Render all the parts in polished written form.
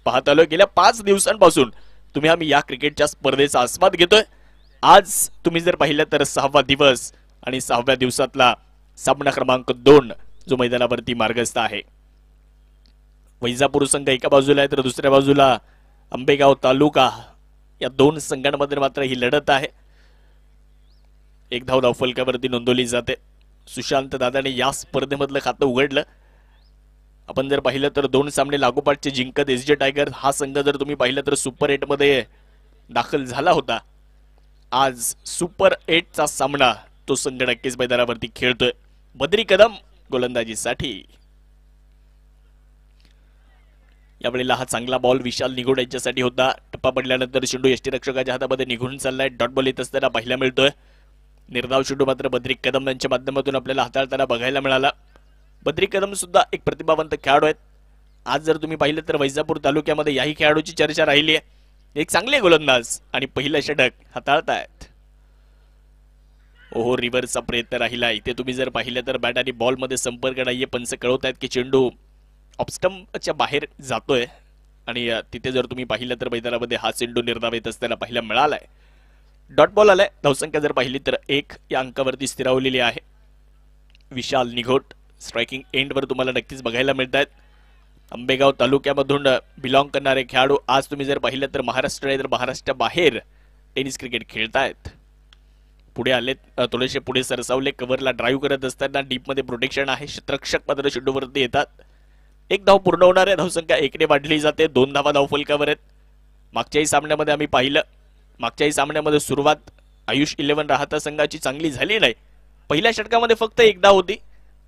पाहत आलोय गेल्या 5 दिवसांपासून आम्ही या क्रिकेटच्या स्पर्धेचा आस्वाद घेतोय। आज तुम्ही जर पाहिलं तर 6वा दिवस आणि 6व्या दिवसातला सामना क्रमांक 2 जो मैदानावरती मार्गस्थ आहे। वैजापूर संघ एका बाजूला आहे तर दुसऱ्या बाजूला आंबेगाव तालुका, या दोन संघांमध्ये मात्र ही लढत आहे। एक धाव धावफलकावरती नोंदवली जाते। सुशांत दादाने या स्पर्धेमधलं खातं उघडलं। आपण जर पाहिलं तर 2 सामने लागोपाठचे जिंकत एसजे टायगर हा संघ जर तुम्ही पाहिलं तर सुपर 8 मध्ये दाखल झाला होता। आज सुपर 8 चा सामना तो संघ नक्कीच मैदानावरती खेळतोय। बद्री कदम गोलंदाजीसाठी, यावेळेला हा चांगला बॉल विशाल निगोड यांच्यासाठी होता। टप्पा पडल्यानंतर चेंडू यष्टीरक्षकाच्या हातामध्ये निघून चाललाय। डॉट बॉल येत असताना पाहायला मिळतोय। निर्धाव चेंडू मात्र बद्री कदम यांच्या माध्यमातून आपल्याला हाताळताना बघायला मिळाला। बद्री कदम सुद्धा एक प्रतिभावंत खेळाडू आहेत। आज जर तुम्ही पाहिलं तर वैजापूर तालुक्यामध्ये याही खेळाडूची चर्चा राहिली आहे। एक चांगले गोलंदाज आणि पहिलं षटक हाताळतायत। ओहो, रिव्हर्सचा प्रयत्न राहिला। इथे तुम्ही जर पाहिलं तर बॅट आणि बॉल मध्ये संपर्क नाहीये। पंच कळवतायत की चेंडू ऑफस्टंपच्या बाहेर जातोय आणि तिथे जर तुम्ही पाहिलं तर मैदानामध्ये हा चेंडू निर्धाव येत असताना पाहायला मिळालाय। डॉट बॉल आलाय। धावसंख्या जर पाहिली तर 1 या अंकावरती स्थिरावलेली आहे। विशाल निघोट स्ट्रायकिंग एंड वर तुम्हाला नक्कीच बघायला मिळतात। आंबेगाव तालुक्यामधून बिलॉंग करणारे खेळाडू आज तुम्ही जर पाहिलं तर महाराष्ट्र तर महाराष्ट्र बाहेर टेनिस क्रिकेट खेळतायत। पुढे आले, थोडेसे पुढे सरसावले, कव्हरला ड्राईव्ह करत असताना डीप मध्ये प्रोटेक्शन आहे। क्षेत्ररक्षक मात्र चेंडूवरती येतात। 1 धाव पूर्ण होणार आहे। धावसंख्या 1 ने वाढली जाते। 2 धावा धावफलकावर आहेत। मागच्याही सामन्यामध्ये आम्ही पाहिलं, मागच्याही सामन्यामध्ये सुरुवात आयुष 11 राहता संघाची चांगली झाली नाही। पहिल्या षटकामध्ये फक्त 1 धाव होती,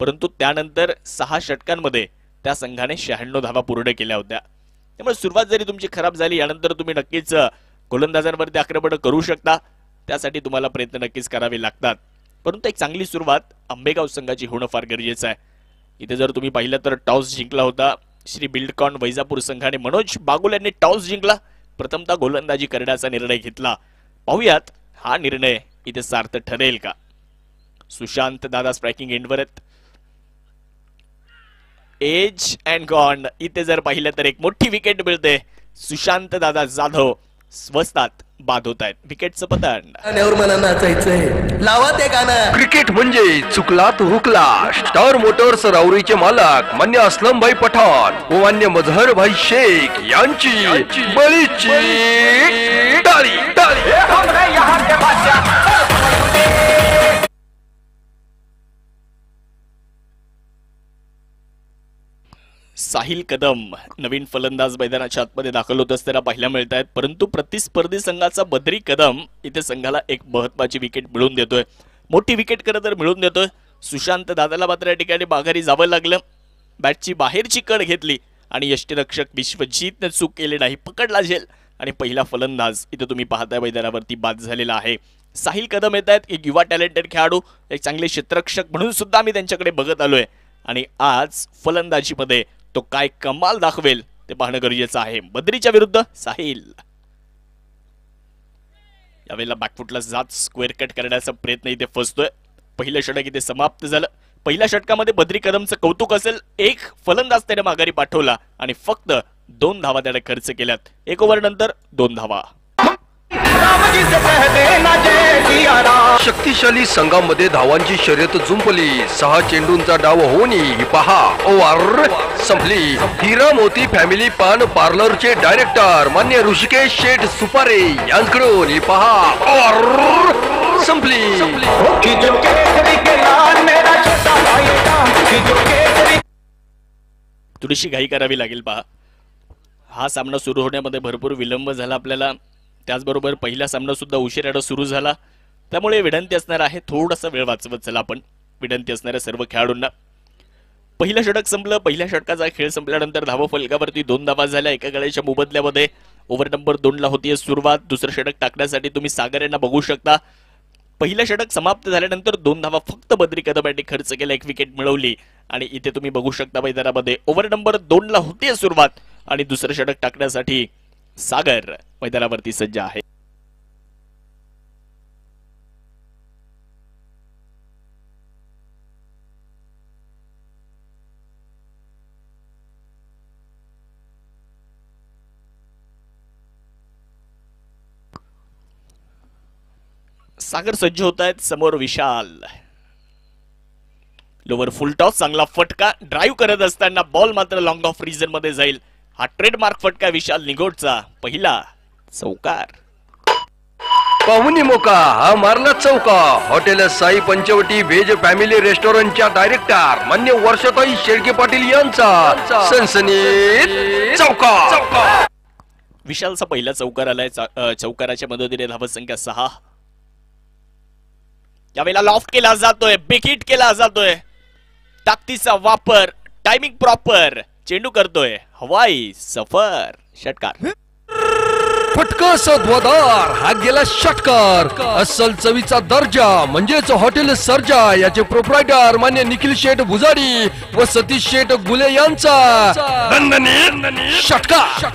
परंतु त्यानंतर 6 षटकांमध्ये त्या संघाने 96 धावा पूर्ण केल्या होत्या। त्यामुळे सुरुवात जरी तुमची खराब झाली, यानंतर तुम्ही नक्कीच गोलंदाजांवरती आक्रमण करू शकता। त्यासाठी तुम्हाला प्रयत्न नक्कीच करावे लागतात, परंतु एक चांगली सुरुवात आंबेगाव संघाची होणं फार गरजेचं आहे। इथे जर तुम्ही पाहिलं तर टॉस जिंकला होता श्री बिल्डकॉन वैजापूर संघाने। मनोज बागुल यांनी टॉस जिंकला, प्रथमतः गोलंदाजी करण्याचा निर्णय घेतला। पाहूयात हा निर्णय इथे सार्थ ठरेल का। सुशांत दादा स्ट्रायकिंग एंडवर आहेत। एज अँड गॉन, इथे जर पाहिलं तर एक मोठी विकेट मिळते। सुशांत दादा जाधव स्वस्तात बाद होत आहेत। विकेटचं पतन। मला नाचायचंय, लावा ते गाणं। क्रिकेट म्हणजे चुकला तो हुकला। स्टार मोटर्स राऊरीचे मालक मान्य असलम भाई पठाण व मान्य मजहर भाई शेख यांची बळीची टाळी टाळी। साहिल कदम नवीन फलंदाज मैदानाच्या आतमध्ये दाखल होत असताना पाहायला मिळत आहेत, परंतु प्रतिस्पर्धी संघाचा बद्री कदम इथे संघाला एक महत्त्वाची विकेट मिळवून देतोय। मोठी विकेट खरं तर मिळवून देतोय। सुशांत दादाला मात्र या ठिकाणी माघारी जावं लागलं। बॅटची बाहेरची कड घेतली आणि यष्टीरक्षक विश्वजीतने चूक केली नाही, पकडला झेल आणि पहिला फलंदाज इथे तुम्ही पाहताय मैदानावरती बाद झालेला आहे। साहिल कदम येत आहेत, एक युवा टॅलेंटेड खेळाडू, एक चांगले क्षेत्ररक्षक म्हणून सुद्धा आम्ही त्यांच्याकडे बघत आलोय आणि आज फलंदाजीमध्ये तो काय कमाल दाखवेल ते पाहणं गरजेचं आहे। बद्रीच्या विरुद्ध साहिल यावेळेला बॅकफुटला जात स्क्वेअर कट करण्याचा प्रयत्न इथे फसतोय। पहिलं षटक इथे समाप्त झालं। पहिल्या षटकामध्ये बद्री कदमचं कौतुक असेल, 1 फलंदाज त्याने माघारी पाठवला आणि फक्त 2 धावा त्याने खर्च केल्यात। 1 ओव्हर नंतर 2 धावा। शक्तिशाली संघामध्ये धावांची शर्यत जुंपली। 6 चेंडूंचा डाव होणी ही पहा ओव्हर संपली। हिरा मोती फॅमिली पान पार्लरचे डायरेक्टर मान्य ऋषिकेश शेठ सुपारे यांकडून ही पहा ओव्हर संपली। थोडीशी घाई करावी लागेल पहा। हा सामना सुरू होण्यामध्ये भरपूर विलंब झाला आपल्याला, त्याचबरोबर पहिला सामना सुद्धा उशिराने सुरू झाला। त्यामुळे विनंती असणार आहे थोडासा वेळ वाचवत चला आपण, विनंती असणाऱ्या सर्व खेळाडूंना। पहिलं षटक संपलं। पहिल्या षटकाचा खेळ संपल्यानंतर धावा फलकावरती 2 धावा झाल्या एका गळ्याच्या मोबदल्यामध्ये। ओव्हर नंबर 2 ला होतीये सुरुवात। दुसरं षटक टाकण्यासाठी तुम्ही सागर यांना बघू शकता। पहिलं षटक समाप्त झाल्यानंतर 2 धावा फक्त बद्री कदम यांनी खर्च केला, 1 विकेट मिळवली आणि इथे तुम्ही बघू शकता मैदानामध्ये ओव्हर नंबर 2 ला होतीये सुरुवात आणि दुसरं षटक टाकण्यासाठी सागर मैदानावरती सज्ज आहे। सागर सज्ज होत आहेत, समोर विशाल. लोवर फुल टॉस, चांगला फटका. ड्राईव्ह करत असताना बॉल मात्र लॉंग ऑफ रिजन मध्ये जाईल. हा ट्रेडमार्क फटका विशाल निगोटचा, पहिला चौकार. पाहुणी मोका हा मारला चौका. Hotel Sai Panchavati veg family रेस्टॉरंटच्या डायरेक्टर मान्य वर्षाताई शेळके पाटील यांचा सनसनीत चौका. विशालचा पहिला चौकार आलाय. चौकाराच्या मदतीने धावत संख्या 6. यावेळेला लॉफ्ट केला जातोय, बिकिट केला जातोय. ताकदीचा वापर, टायमिंग प्रॉपर. चेंडू करतोय हवाई सफर, षटकार. फटका सद्वादार हा गेला षटकार. अस्सल चवीचा दर्जा म्हणजेच हॉटेल सर्जा याचे प्रोप्रायटर मान्य निखिल शेठ भुजाडी व सतीश शेठ गुले यांचा षटकार.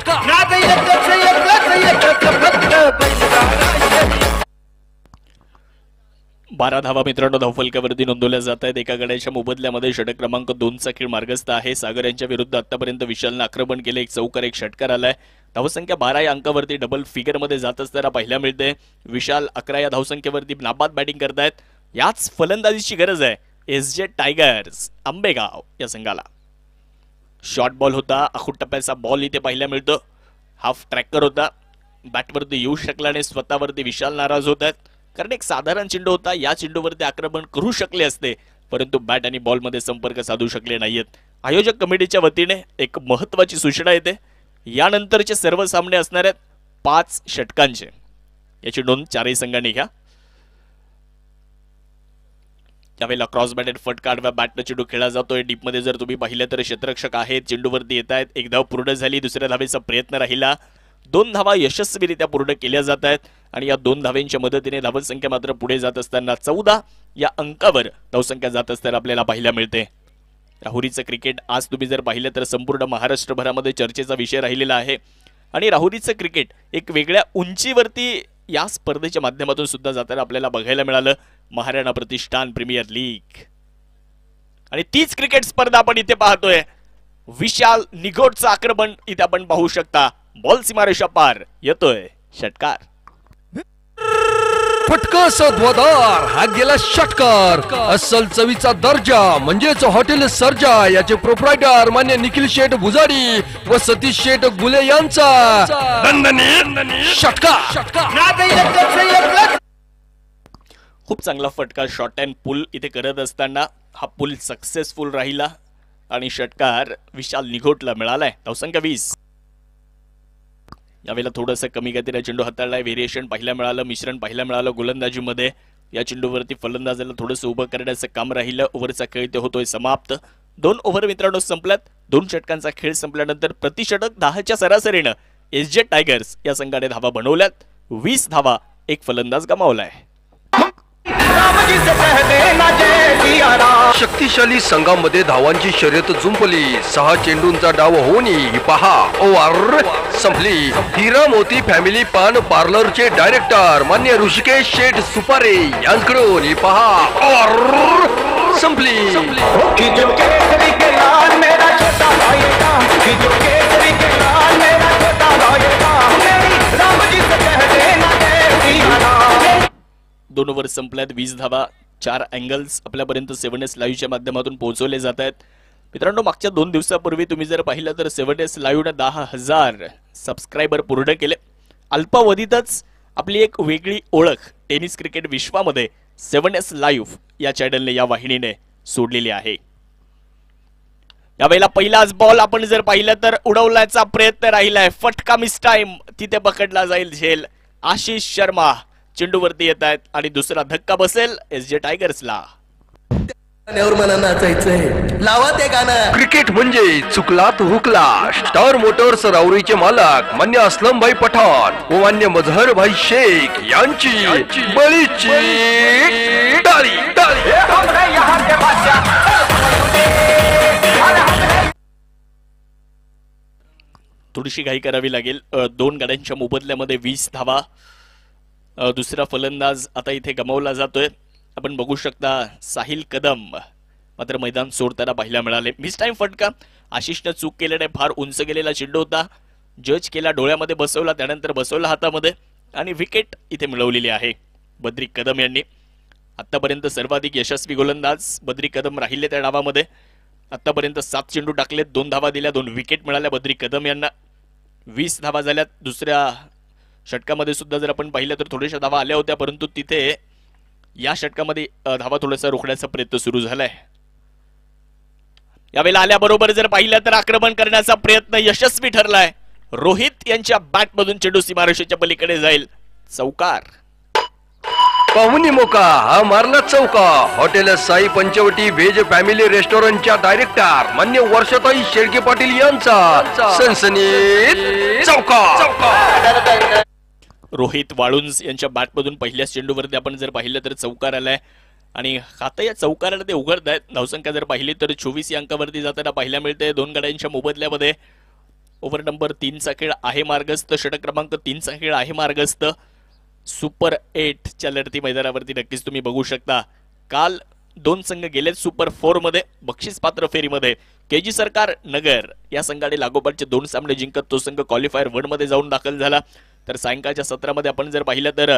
12 धावा मित्रांनो धावफलकावरती नोंदवल्या जात आहेत. एका गड्याच्या मोबदल्यामध्ये षटक क्रमांक 2चा खेळ मार्गस्थ आहे. सागर यांच्या विरुद्ध आतापर्यंत विशालनं आक्रमण केले. एक चौकार, एक षटकार आलाय. धावसंख्या 12 या अंकावरती डबल फिगर मध्ये जात असताना पाहायला मिळते. विशाल 11 या धावसंख्येवरती नाबाद बॅटिंग करतायत. याच फलंदाजीची गरज आहे एसजे टायगर्स आंबेगाव या संघाला. शॉर्ट बॉल होता, आखूट टप्प्याचा बॉल इथे पाहायला मिळतो. हाफ ट्रॅकर होता, बॅटवरती येऊ शकला नाही. स्वतःवरती विशाल नाराज होत आहेत, कारण एक साधारण चेंडू होता. या चेंडूवरती आक्रमण करू शकले असते, परंतु बॅट आणि बॉल मध्ये संपर्क साधू शकले नाहीत. आयोजक कमिटीच्या वतीने एक महत्वाची सूचना येते. यानंतरचे सर्व सामने असणार आहेत 5 षटकांचे. याची नोंद 4ही संघांनी घ्या. त्यावेळेला क्रॉस बॅटेड फटका आडव्या बॅटनं चेंडू खेळला जातोय. डीप मध्ये जर तुम्ही पाहिलं तर क्षेत्ररक्षक आहेत, चेंडूवरती येत आहेत. एक धाव पूर्ण झाली, दुसऱ्या धावेचा प्रयत्न राहिला. 2 धावा यशस्वीरित्या पूर्ण केल्या जात आहेत आणि या 2 धावांच्या मदतीने धावत संख्या मात्र पुढे जात असताना 14 या अंकावर धावसंख्या जात असताना आपल्याला पाहायला मिळते. राहुरीचं क्रिकेट आज तुम्ही जर पाहिलं तर संपूर्ण महाराष्ट्रभरामध्ये चर्चेचा विषय राहिलेला आहे आणि राहुरीचं क्रिकेट एक वेगळ्या उंचीवरती या स्पर्धेच्या माध्यमातून सुद्धा जाताना आपल्याला बघायला मिळालं. महाराणा प्रतिष्ठान प्रीमियर लीग आणि तीच क्रिकेट स्पर्धा आपण इथे पाहतोय. विशाल निगोटचं आक्रमण इथे आपण पाहू शकता. बॉल सीमारेषा पार, येतोय षटकार. फटका सद्वादार हा गेला षटकार. अस्सल चवीचा दर्जा म्हणजेच हॉटेल सर्जा याचे प्रोप्रायटर मान्य निखिल शेठ भुजाडी व सतीश शेठ गुले यांचा षटकार. खूप चांगला फटका शॉट अँड पुल इथे करत असताना हा पुल सक्सेसफुल राहिला आणि षटकार विशाल निगोटला मिळालाय. धावसंख्या 20. यावेळेला थोडंसं कमी गतीने चेंडू हाताळलाय. व्हेरिएशन पाहायला मिळालं, मिश्रण पाहायला मिळालं गोलंदाजीमध्ये. या चेंडूवरती फलंदाजाला थोडंसं उभं करण्याचं काम राहिलं. ओव्हरचा खेळ ते होतोय समाप्त. 2 ओव्हर मित्रांनो संपल्यात. 2 षटकांचा खेळ संपल्यानंतर प्रतिषटक 10च्या सरासरीनं एसजे टायगर्स या संघाने धावा बनवल्यात. 20 धावा, एक फलंदाज गमावलाय. शक्तिशाली संघामध्ये धावांची शर्यत जुंपली. 6 चेंडूंचा डाव होऊन पहा ओव्हर संपली. हिरा मोती फॅमिली पान पार्लरचे डायरेक्टर मान्य ऋषिकेश शेठ सुपारे यांकडून पहा ओव्हर संपली. दोन ओव्हर संपल्यात. 20 धावा, 4 अँगल्स आपल्यापर्यंत 7S लाईव्हच्या माध्यमातून पोहोचवले जात आहेत. मित्रांनो मागच्या 2 दिवसापूर्वी तुम्ही जर पाहिलं तर 7S लाईव्हने 10,000 सबस्क्रायबर पूर्ण केले. अल्पावधीतच आपली एक वेगळी ओळख टेनिस क्रिकेट विश्वामध्ये 7S लाईव्ह या चॅनलने, या वाहिनीने सोडलेली आहे. यावेळेला पहिलाच बॉल आपण जर पाहिलं तर उडवण्याचा प्रयत्न राहिलाय. फटका मिस टाइम, तिथे पकडला जाईल झेल. आशिष शर्मा चेंडूवरती येत आहेत आणि दुसरा धक्का बसेल एसजे टायगर्सला. मला नाचायचंय, लावा ते गाणं. क्रिकेट म्हणजे चुकला तो हुकला. स्टार मोटर्स राऊरीचे मालक मान्य असलम भाई पठाण व मान्य मजहर भाई शेख यांची बळीची टाळी. थोडीशी घाई करावी लागेल. 2 गाड्यांच्या मोबदल्यामध्ये 20 धावा. दुसरा फलंदाज आता इथे गमावला जातोय. आपण बघू शकता साहिल कदम मात्र मैदान सोडताना पाहायला मिळाले. मिस टाइम फटका. आशिषनं चूक केल्याने फार उंच गेलेला चेंडू होता. जज केला, डोळ्यामध्ये बसवला, त्यानंतर बसवला हातामध्ये आणि विकेट इथे मिळवलेली आहे. बद्री कदम यांनी. आतापर्यंत सर्वाधिक यशस्वी गोलंदाज बद्री कदम राहिले त्या डावामध्ये. आतापर्यंत 7 चेंडू टाकलेत, 2 धावा दिल्या, 2 विकेट मिळाल्या बद्री कदम यांना. 20 धावा झाल्यात. दुसऱ्या षटकामध्ये सुद्धा जर आपण पाहिलं तर थोड्याशा धावा आल्या होत्या, परंतु तिथे या षटकामध्ये धावा थोडासा रोखण्याचा प्रयत्न सुरू झालाय. यावेळेला आल्याबरोबर जर पाहिलं तर आक्रमण करण्याचा प्रयत्न यशस्वी ठरलाय. रोहित यांच्या बॅटमधून चेंडू सीमारेषेच्या पलीकडे जाईल. चौकार. पाहुणी मोका हा मारला चौका. Hotel Sai Panchavati veg family रेस्टॉरंटच्या डायरेक्टर मान्य वर्षाताई शेळके पाटील यांचा सनसनीत चौका. रोहित वाळुंज यांच्या बॅटमधून पहिल्याच चेंडूवरती आपण जर पाहिलं तर चौकार आलाय आणि आता या चौकाराला ते उघडत आहेत. धावसंख्या जर पाहिली तर 24 या अंकावरती जाताना पाहायला मिळते. 2 गड्यांच्या मोबदल्यामध्ये ओव्हर नंबर 3 चा खेळ आहे मार्गस्थ. षटक क्रमांक 3 चा खेळ आहे मार्गस्थ. सुपर 8 च्या लढती मैदानावरती नक्कीच तुम्ही बघू शकता. काल 2 संघ गेलेत सुपर 4 मध्ये बक्षीस पात्र फेरीमध्ये. केजी सरकार नगर या संघाने लागोपाठचे 2 सामने जिंकत तो संघ क्वालिफायर 1 मध्ये जाऊन दाखल झाला. तर सायंकाळच्या सत्रामध्ये आपण जर पाहिलं तर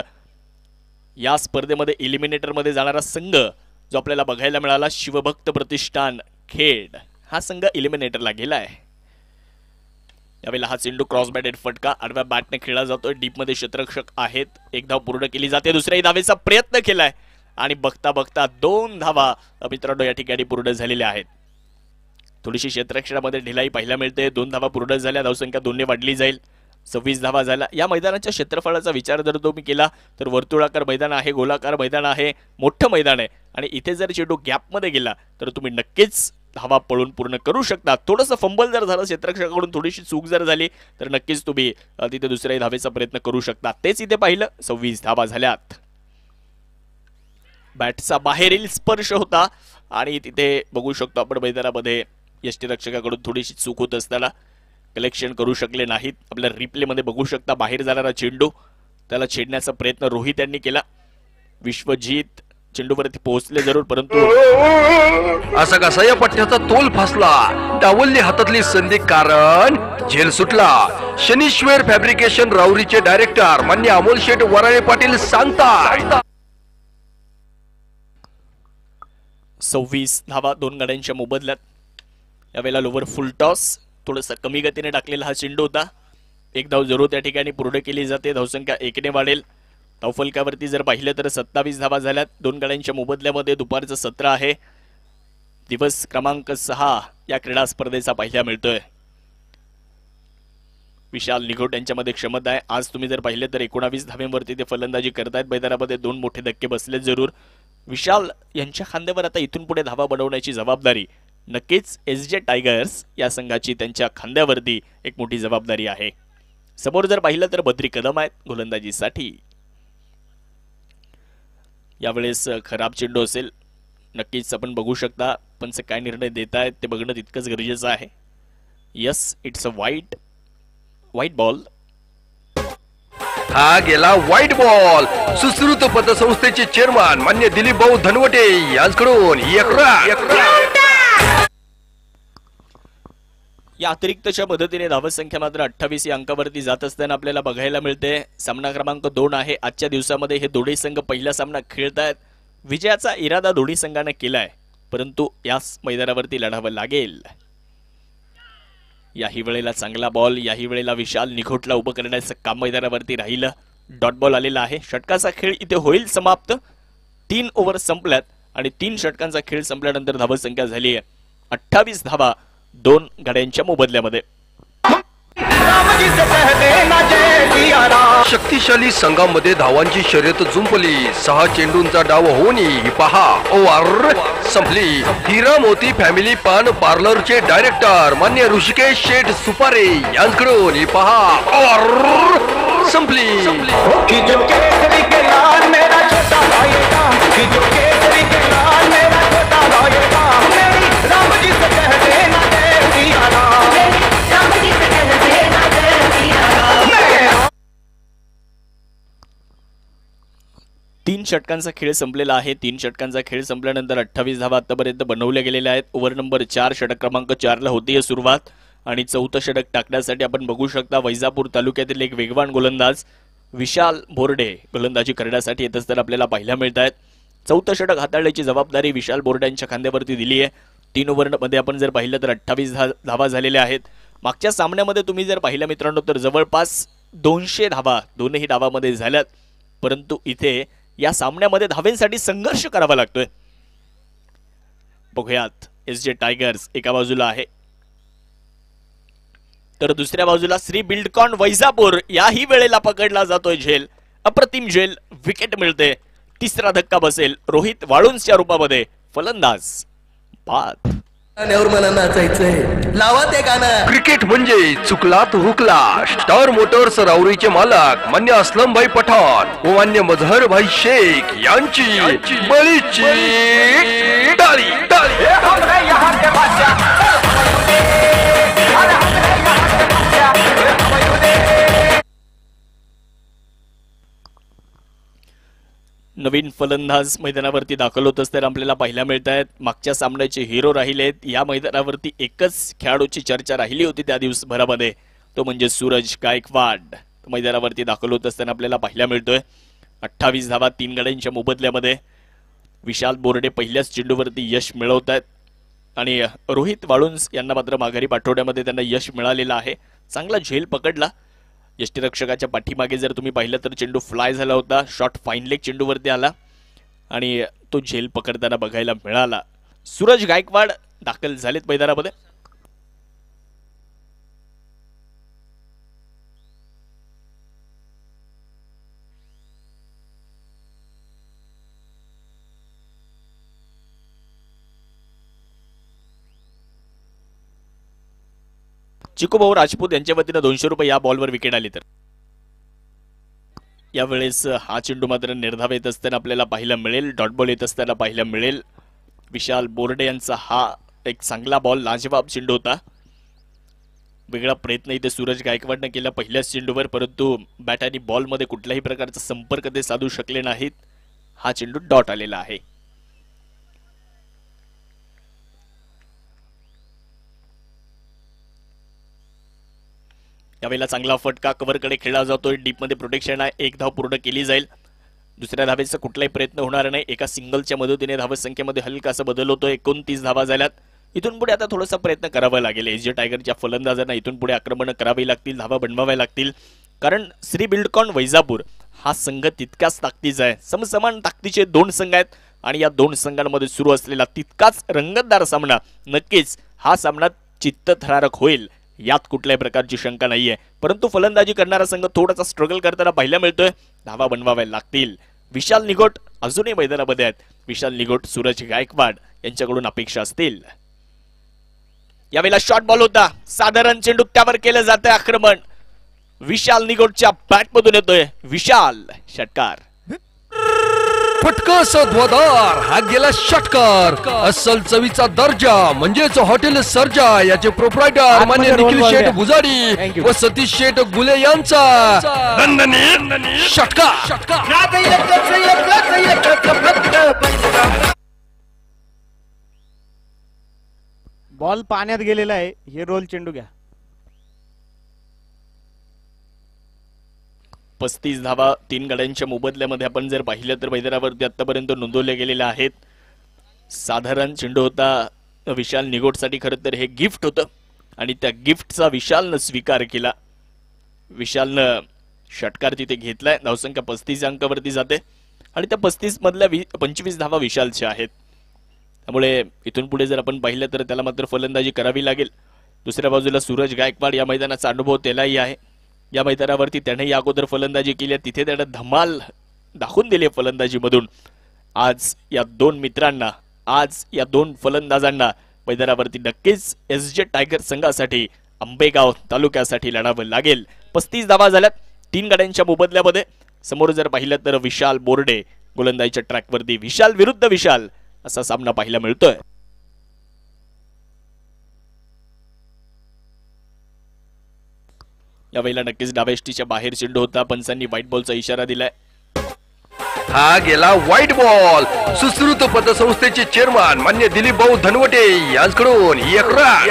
या स्पर्धेमध्ये इलिमिनेटर मध्ये जाणारा संघ जो आपल्याला बघायला मिळाला शिवभक्त प्रतिष्ठान खेड हा संघ इलिमिनेटरला गेलाय. यावेळेला हा चेंडू क्रॉस बॅटेड फटका आडव्या बॅटने खेळला जातोय. डीप मध्ये क्षेत्ररक्षक आहेत. 1 धाव पूर्ण केली जाते. दुसऱ्याही धावेचा प्रयत्न केलाय आणि बघता बघता 2 धावा मित्रांनो या ठिकाणी पूर्ण झालेल्या आहेत. थोडीशी क्षेत्ररक्षणामध्ये ढिलाई पाहायला मिळते. 2 धावा पूर्ण झाल्या. धावसंख्या 2 ने वाढली जाईल. 26 धावा झाला. या मैदानाच्या क्षेत्रफळाचा विचार जर तुम्ही केला तर वर्तुळाकार मैदान आहे, गोलाकार मैदान आहे, मोठं मैदान आहे आणि इथे जर चेंडू गॅपमध्ये गेला तर तुम्ही नक्कीच धावा पळून पूर्ण करू शकता. थोडंसं फंबल जर झालं, क्षेत्ररक्षकाकडून थोडीशी चूक जर झाली तर नक्कीच तुम्ही तिथे दुसऱ्या धावेचा प्रयत्न करू शकता. तेच इथे पाहिलं. 26 धावा झाल्यात. बॅटचा बाहेरील स्पर्श होता आणि तिथे बघू शकतो आपण मैदानामध्ये यष्टीरक्षकाकडून थोडीशी चूक होत असताना कलेक्शन करू शकले नाहीत. आपल्या रिप्ले मध्ये बघू शकता बाहेर जाणारा चेंडू त्याला छेडण्याचा प्रयत्न रोहित यांनी केला. विश्वजीत चेंडूवरती पोहोचले जरूर, परंतु असा कसा या पट्ट्याचा तोल फासला. डावलली हातातली संधी कारण झेल सुटला. शनीश्वर फॅब्रिकेशन राऊरीचे डायरेक्टर मान्य अमोल शेठ वराळे पाटील सांगतात. 26 धावा 2 गड्यांच्या मोबदल्यात. यावेळेला लोवर फुल टॉस थोडंसं कमी गतीने टाकलेला हा चेंडू होता. 1 धाव जरूर त्या ठिकाणी पूर्ण केली जाते. धावसंख्या 1 ने वाढेल. धावफलकावरती जर पाहिलं तर 27 धावा झाल्यात. 2 गड्यांच्या मोबदल्यामध्ये दुपारचं सत्र आहे. दिवस क्रमांक 6 या क्रीडा स्पर्धेचा पाहायला मिळतोय. विशाल निघोट यांच्यामध्ये क्षमता आहे. आज तुम्ही जर पाहिलं तर 19 धाव्यांवरती ते फलंदाजी करतायत. मैदानामध्ये 2 मोठे धक्के बसलेत जरूर. विशाल यांच्या खांद्यावर आता इथून पुढे धावा बनवण्याची जबाबदारी नक्कीच एसजे टायगर्स या संघाची त्यांच्या खांद्यावरती एक मोठी जबाबदारी आहे. समोर जर पाहिलं तर बद्री कदम आहेत गोलंदाजीसाठी. यावेळेस खराब चेंडू असेल नक्कीच आपण बघू शकता. पंच काय निर्णय देत आहेत ते बघणं तितकंच गरजेचं आहे. Yes, it's a white ball. हा गेला व्हाईट बॉल. सुश्रुत पतसंस्थेचे चेअरमन मान्य दिलीप भाऊ धनवटे यांच्याकडून या अतिरिक्तच्या मदतीने धावसंख्या मात्र 28 या अंकावरती जात असताना आपल्याला बघायला मिळते. सामना क्रमांक 2 आहे. आजच्या दिवसामध्ये हे दोन्ही संघ पहिला सामना खेळतायत. विजयाचा इरादा दोन्ही संघाने केलाय, परंतु याच मैदानावरती लढावं लागेल. याही वेळेला चांगला बॉल. याही वेळेला विशाल निघोटला उभं करण्याचं काम मैदानावरती राहिलं. डॉट बॉल आलेला आहे. षटकाचा खेळ इथे होईल समाप्त. 3 ओव्हर संपल्यात आणि 3 षटकांचा खेळ संपल्यानंतर धावसंख्या झाली आहे 28 धावा 2 गड्यांच्या मोबदल्यामध्ये. शक्तिशाली संघामध्ये धावांची शर्यत जुंपली. 6 चेंडूंचा डाव होऊन पहा ओव्हर संपली. हिरा मोती फॅमिली पान पार्लरचे डायरेक्टर मान्य ऋषिकेश शेठ सुपारे यांच्याकडून पहा ओव्हर संपली. तीन षटकांचा खेळ संपलेला आहे. 3 षटकांचा खेळ संपल्यानंतर 28 धावा आतापर्यंत बनवल्या गेलेल्या आहेत. ओव्हर नंबर 4 षटक क्रमांक 4 ला होती सुरुवात आणि 4थं षटक टाकण्यासाठी आपण बघू शकता वैजापूर तालुक्यातील एक वेगवान गोलंदाज विशाल बोर्डे गोलंदाजी करण्यासाठी येत असताना आपल्याला पाहायला मिळत आहेत. चौथं षटक हाताळण्याची जबाबदारी विशाल बोर्डे यांच्या खांद्यावरती दिली आहे. 3 ओव्हरमध्ये आपण जर पाहिलं तर 28 धावा झालेल्या आहेत. मागच्या सामन्यामध्ये तुम्ही जर पाहिलं मित्रांनो तर जवळपास 200 धावा दोनही डावामध्ये झाल्यात, परंतु इथे या सामन्यामध्ये धावेंसाठी संघर्ष करावा लागतोय. बघूयात SJ टायगर्स एका बाजूला आहे तर दुसऱ्या बाजूला श्री बिल्डकॉन वैजापूर. याही वेळेला पकडला जातोय झेल, अप्रतिम झेल, विकेट मिळते. तिसरा धक्का बसेल रोहित वाळुंजच्या रूपामध्ये. फलंदाज बाद. नेवरमना नाचायचंय, लावा ते गाणं. क्रिकेट म्हणजे चुकला तो हुकला. स्टार मोटर्स राऊरीचे मालक मान्य असलम भाई पठाण व मान्य मजहर भाई शेख यांची बळीची टाळी टाळी. नवीन फलंदाज मैदानावरती दाखल होत असताना आपल्याला पाहायला मिळत आहेत. मागच्या सामन्याचे हिरो राहिलेत. या मैदानावरती एकच खेळाडूची चर्चा राहिली होती त्या दिवसभरामध्ये, तो म्हणजे सूरज गायकवाड. मैदानावरती दाखल होत असताना आपल्याला पाहायला मिळतोय. 28 धावा 3 गड्यांच्या मोबदल्यामध्ये. विशाल बोर्डे पहिल्याच चेंडूवरती यश मिळवत आहेत आणि रोहित वाळुंज यांना मात्र माघारी पाठवण्यामध्ये त्यांना यश मिळालेलं आहे. चांगला झेल पकडला. यष्टीरक्षकाच्या पाठीमागे जर तुम्ही पाहिलं तर चेंडू फ्लाय झाला होता. शॉट फाईन लेग चेंडूवरती आला आणि तो झेल पकडताना बघायला मिळाला. सूरज गायकवाड दाखल झालेत मैदानामध्ये. चिकूभाऊ राजपूत यांच्या वतीनं 200 रुपये या बॉलवर विकेट आली. तर यावेळेस हा चेंडू मात्र निर्धाव येत असताना आपल्याला पाहायला मिळेल. डॉट बॉल येत असताना पाहायला मिळेल. विशाल बोर्डे यांचा हा एक चांगला बॉल, लाजवाब चेंडू होता. वेगळा प्रयत्न इथे सूरज गायकवाडने केला पहिल्याच चेंडूवर, परंतु बॅट आणि बॉलमध्ये कुठल्याही प्रकारचा संपर्क ते साधू शकले नाहीत. हा चेंडू डॉट आलेला आहे. यावेळेला चांगला फटका कव्हरकडे खेळला जातोय. डीप मध्ये प्रोटेक्शन आहे. 1 धाव पूर्ण केली जाईल. दुसऱ्या धावेचा कुठलाही प्रयत्न होणार नाही. एका सिंगलच्या मदतीने धाव संख्येमध्ये हलकासा बदल होतोय. 29 धावा झाल्यात. इथून पुढे आता थोडासा प्रयत्न करावा लागेल. SJ टायगरच्या फलंदाजांना इथून पुढे आक्रमण करावी लागतील, धावा बनवाव्या लागतील, कारण श्री बिल्डकॉन वैजापूर हा संघ तितकाच ताकदीचा आहे. समसमान ताकदीचे 2 संघ आहेत आणि या 2 संघांमध्ये सुरू असलेला तितकाच रंगतदार सामना नक्कीच हा सामना चित्तथरारक होईल, यात कुठल्याही प्रकारची शंका नाहीये. परंतु फलंदाजी करणारा संघ थोडासा स्ट्रगल करताना पाहायला मिळतोय. धावा बनवाव्या लागतील. विशाल निगोट अजूनही मैदानामध्ये आहेत. विशाल निगोट, सूरज गायकवाड यांच्याकडून अपेक्षा असतील. यावेळेला शॉर्ट बॉल होता. साधारण चेंडू त्यावर केलं जातंय आक्रमण. विशाल निगोटच्या बॅटमधून येतोय. विशाल षटकार. फटका सध्वदार हा गेला षटकार. अस्सल चवीचा दर्जा म्हणजेच हॉटेल सर्जा याचे प्रोप्रायटर मान्य निखिल शेठ भुजाडी व सतीश शेठ गुले यांचा षटकार. बॉल पाण्यात गेलेला आहे. हे रोल चेंडू घ्या. 35 धावा 3 गड्यांच्या मोबदल्यामध्ये आपण जर पाहिलं तर मैदानावरती आतापर्यंत नोंदवले गेलेले आहेत. साधारण चेंडू होता विशाल निगोटसाठी. खरं तर हे गिफ्ट होतं आणि त्या गिफ्टचा विशालनं स्वीकार केला. विशालनं षटकार तिथे घेतलाय. धावसंख्या 35 अंकावरती जाते आणि त्या 35 मधल्या 25 धावा विशालच्या आहेत. त्यामुळे इथून पुढे जर आपण पाहिलं तर त्याला मात्र फलंदाजी करावी लागेल. दुसऱ्या बाजूला सूरज गायकवाड, या मैदानाचा अनुभव त्यालाही आहे. या मैदानावरती त्याने या अगोदर फलंदाजी केली, तिथे त्याने धमाल दाखवून दिली फलंदाजीमधून. आज या 2 मित्रांना, आज या 2 फलंदाजांना मैदानावरती नक्कीच SJ टायगर संघासाठी आंबेगाव तालुक्यासाठी लढावं लागेल. 35 धावा झाल्यात 3 गड्यांच्या मोबदल्यामध्ये. समोर जर पाहिलं तर विशाल बोर्डे गोलंदाजीच्या ट्रॅकवरती. विशाल विरुद्ध विशाल असा सामना पाहायला मिळतोय. यावेळेला नक्कीच डावेष्टीच्या बाहेर चेंडू होता. पंचांनी व्हाईट बॉलचा इशारा दिलाय. हा गेला व्हाईट बॉल. सुश्रुत पतसंस्थेचे चेअरमन मान्य दिलीप भाऊ धनवटे यांच्याकडून 1 रन.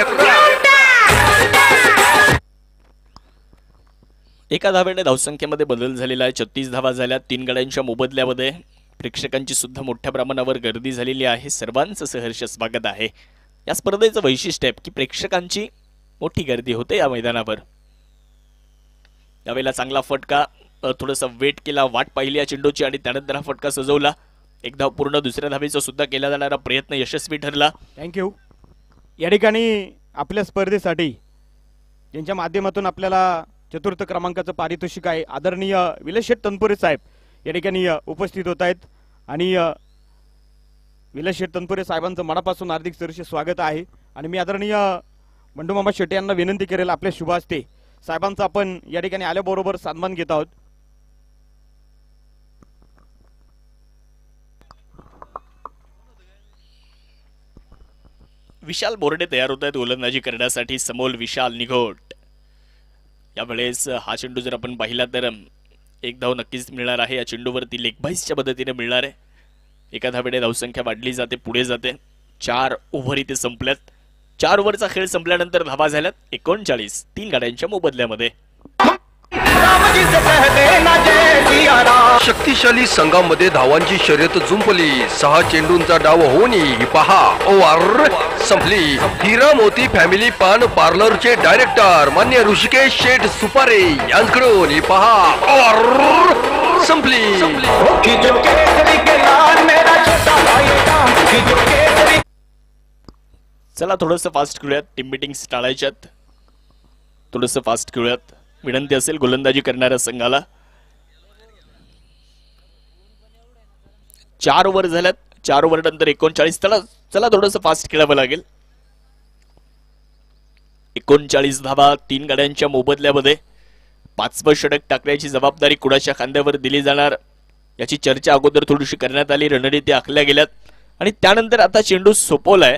एका धावेने धावसंख्येमध्ये बदल झालेला आहे. 36 धावा झाल्या 3 गड्यांच्या मोबदल्यामध्ये. प्रेक्षकांची सुद्धा मोठ्या प्रमाणावर गर्दी झालेली आहे. सर्वांचं सहर्ष स्वागत आहे. या स्पर्धेचं वैशिष्ट्य आहे की प्रेक्षकांची मोठी गर्दी होते या मैदानावर. यावेळेला चांगला फटका, थोडासा वेट केला, वाट पाहिली या चेंडूची आणि त्यानंतर हा फटका सजवला. एक धाव पूर्ण, दुसऱ्या धावेचा सुद्धा केला जाणारा प्रयत्न यशस्वी ठरला. थँक्यू. या ठिकाणी आपल्या स्पर्धेसाठी ज्यांच्या माध्यमातून आपल्याला चतुर्थ क्रमांकाचं पारितोषिक आहे, आदरणीय विलास तनपुरे साहेब या ठिकाणी उपस्थित होत आहेत आणि विलास तनपुरे साहेबांचं मनापासून हार्दिक सहर्ष स्वागत आहे. आणि मी आदरणीय बंडूमामा शेट्टे यांना विनंती करेल आपल्या शुभ हस्ते साहेबांचा आपण या ठिकाणी आल्याबरोबर सन्मान घेत आहोत. विशाल बोर्डे तयार होत आहेत गोलंदाजी करण्यासाठी. समोर विशाल निघोट. यावेळेस हा चेंडू जर आपण पाहिला तर एक धाव नक्कीच मिळणार आहे. या चेंडूवरती लेग बाईसच्या पद्धतीने मिळणार आहे. एका धावेने धावसंख्या वाढली जाते, पुढे जाते. 4 ओव्हर इथे संपल्यात. 4 ओव्हरचा खेळ संपल्यानंतर धावा झाल्यात 39 3 गाड्यांच्या मोबदल्यामध्ये. शक्तिशाली संघामध्ये धावांची शर्यत जुंपली. 6 चेंडूंचा डाव होऊन ही पहा ओव्हर संपली. हिरा मोती फॅमिली पान पार्लरचे डायरेक्टर मान्य ऋषिकेश शेठ सुपारे यांच्याकडून ही पहा ओव्हर संपली. चला थोडंसं फास्ट खेळूयात. टीम मीटिंग्स टाळायच्यात. थोडंसं फास्ट खेळूयात विनंती असेल गोलंदाजी करणाऱ्या संघाला. 4 ओव्हर झाल्यात. 4 ओव्हर नंतर 39. चला थोडंसं फास्ट खेळावं लागेल. 39 धावा 3 गाड्यांच्या मोबदल्यामध्ये. 5वं षटक टाकण्याची जबाबदारी कुणाच्या खांद्यावर दिली जाणार याची चर्चा अगोदर थोडीशी करण्यात आली. रणनीती आखल्या गेल्यात आणि त्यानंतर आता चेंडू सोपवलाय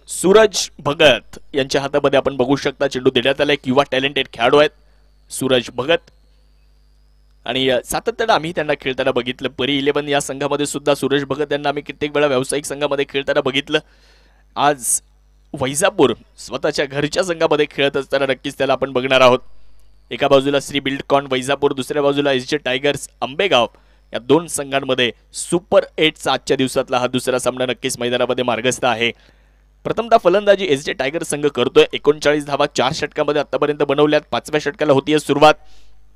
सूरज भगत यांच्या हातामध्ये. आपण बघू शकता चेंडू देण्यात आलाय. युवा टॅलेंटेड खेळाडू आहेत सूरज भगत आणि सातत्यानं आम्ही त्यांना खेळताना बघितलं. परी 11 या संघामध्ये सुद्धा सूरज भगत यांना आम्ही कित्येक वेळा व्यावसायिक संघामध्ये खेळताना बघितलं. आज वैजापूर स्वतःच्या घरच्या संघामध्ये खेळत असताना नक्कीच त्याला आपण बघणार आहोत. एका बाजूला श्री बिल्डकॉन वैजापूर, दुसऱ्या बाजूला एसजे टायगर्स आंबेगाव. या 2 संघांमध्ये सुपर 8चा आजच्या दिवसातला हा दुसरा सामना नक्कीच मैदानामध्ये मार्गस्थ आहे. प्रथमतः फलंदाजी एसजे टायगर संघ करतोय. 39 धावा 4 षटकामध्ये आतापर्यंत बनवल्यात. 5व्या षटकाला होतीये सुरुवात.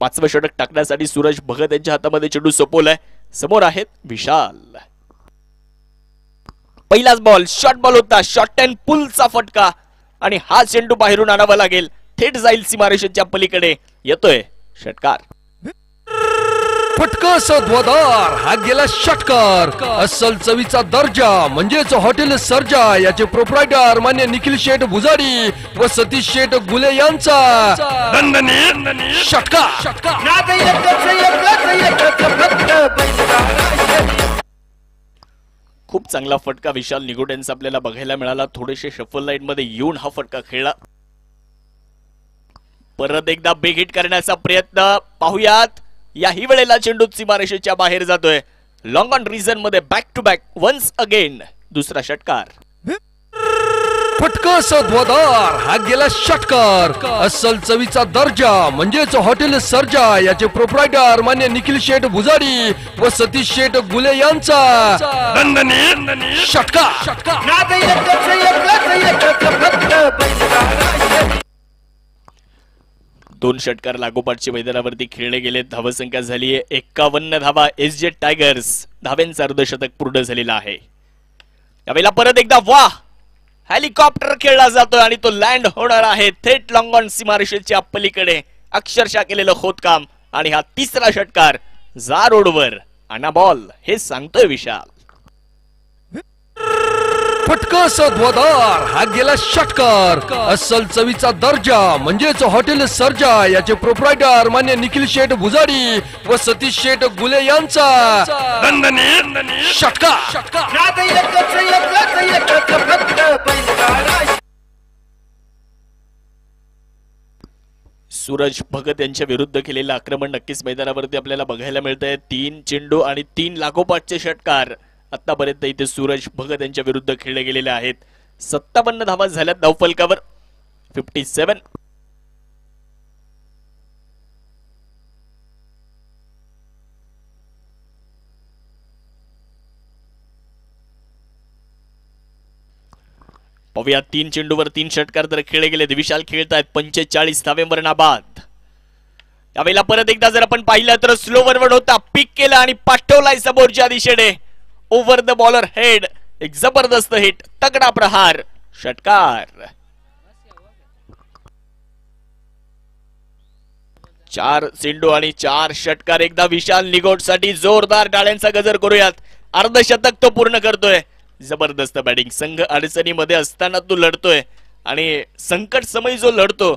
5वं षटक टाकण्यासाठी सूरज भगत यांच्या हातामध्ये चेंडू सोपवलाय. समोर आहेत विशाल. पहिलाच बॉल शॉर्ट बॉल होता. शॉर्ट अँड पुलचा फटका आणि हा चेंडू बाहेरून आणावा लागेल. थेट जाईल सीमारेषेच्या पलीकडे. येतोय षटकार. फटका सद्वादार हा गेला षटकार. अस्सल चवीचा दर्जा म्हणजेच हॉटेल सर्जा याचे प्रोप्रायटर मान्य निखिल शेठ भुजारी व सतीश शेठ गुले यांचा षटकार. खूप चांगला फटका विशाल निगोट यांचा आपल्याला बघायला मिळाला. थोडेसे शफल लाईन मध्ये येऊन हा फटका खेळला. परत एकदा बिग हिट करण्याचा प्रयत्न पाहूयात. याही वेळेला चेंडू सीमारेषेच्या बाहेर जातोय. लॉंग ऑन रिझन मध्ये back to back once again दुसरा षटकार. फटका सद्वादार हा गेला षटकार. अस्सल चवीचा दर्जा म्हणजेच हॉटेल सर्जा याचे प्रोप्रायटर मान्य निखिल शेठ भुजारी व सतीश शेठ गुले यांचा षटकार. दोन षटकार लागोपाठच्या मैदानावरती खेळले गेले. धावसंख्या झाली आहे 51 धावा. एसजे टायगर्स धावेंचं अर्धशतक पूर्ण झालेला आहे. यावेळेला परत एकदा वाह हेलिकॉप्टर खेळला जातोय आणि तो लँड होणार आहे थेट लॉंग ऑन सीमारेषेच्या पलीकडे. अक्षरशः केलेलं खोदकाम आणि हा तिसरा षटकार. जा रोडवर आणा बॉल हे सांगतोय विशाल. फटका सद्वादार हा गेला षटकार. अस्सल चवीचा दर्जा म्हणजेच हॉटेल सर्जा याचे प्रोप्रायटर मान्य निखिल शेठ भुजारी व सतीश शेठ गुले यांचा षटकार. सूरज भगत यांच्या विरुद्ध केलेलं आक्रमण नक्कीच मैदानावरती आपल्याला बघायला मिळतंय. 3 चेंडू आणि 3 लागोपाठचे षटकार आतापर्यंत इथे सूरज भगत यांच्या विरुद्ध खेळले गेलेले आहेत. 57 धावा झाल्यात धावफलकावर. 57. पाहूया 3 चेंडूवर 3 षटकार तर खेळले गेलेत. विशाल खेळतायत 45 धावेंवर नाबाद. यावेळेला परत एकदा जर आपण पाहिलं तर स्लोवरवर होता, पिक केला आणि पाठवलाय समोरच्या दिशेने. ओव्हर द बॉलर हेड, एक जबरदस्त हिट, तगडा प्रहार, षटकार. 4 चेंडू आणि 4 षटकार. एकदा विशाल निगोटसाठी जोरदार टाळ्यांचा गजर करूयात. अर्धशतक तो पूर्ण करतोय. जबरदस्त बॅटिंग. संघ अडचणीमध्ये असताना तो लढतोय आणि संकट समय जो लढतो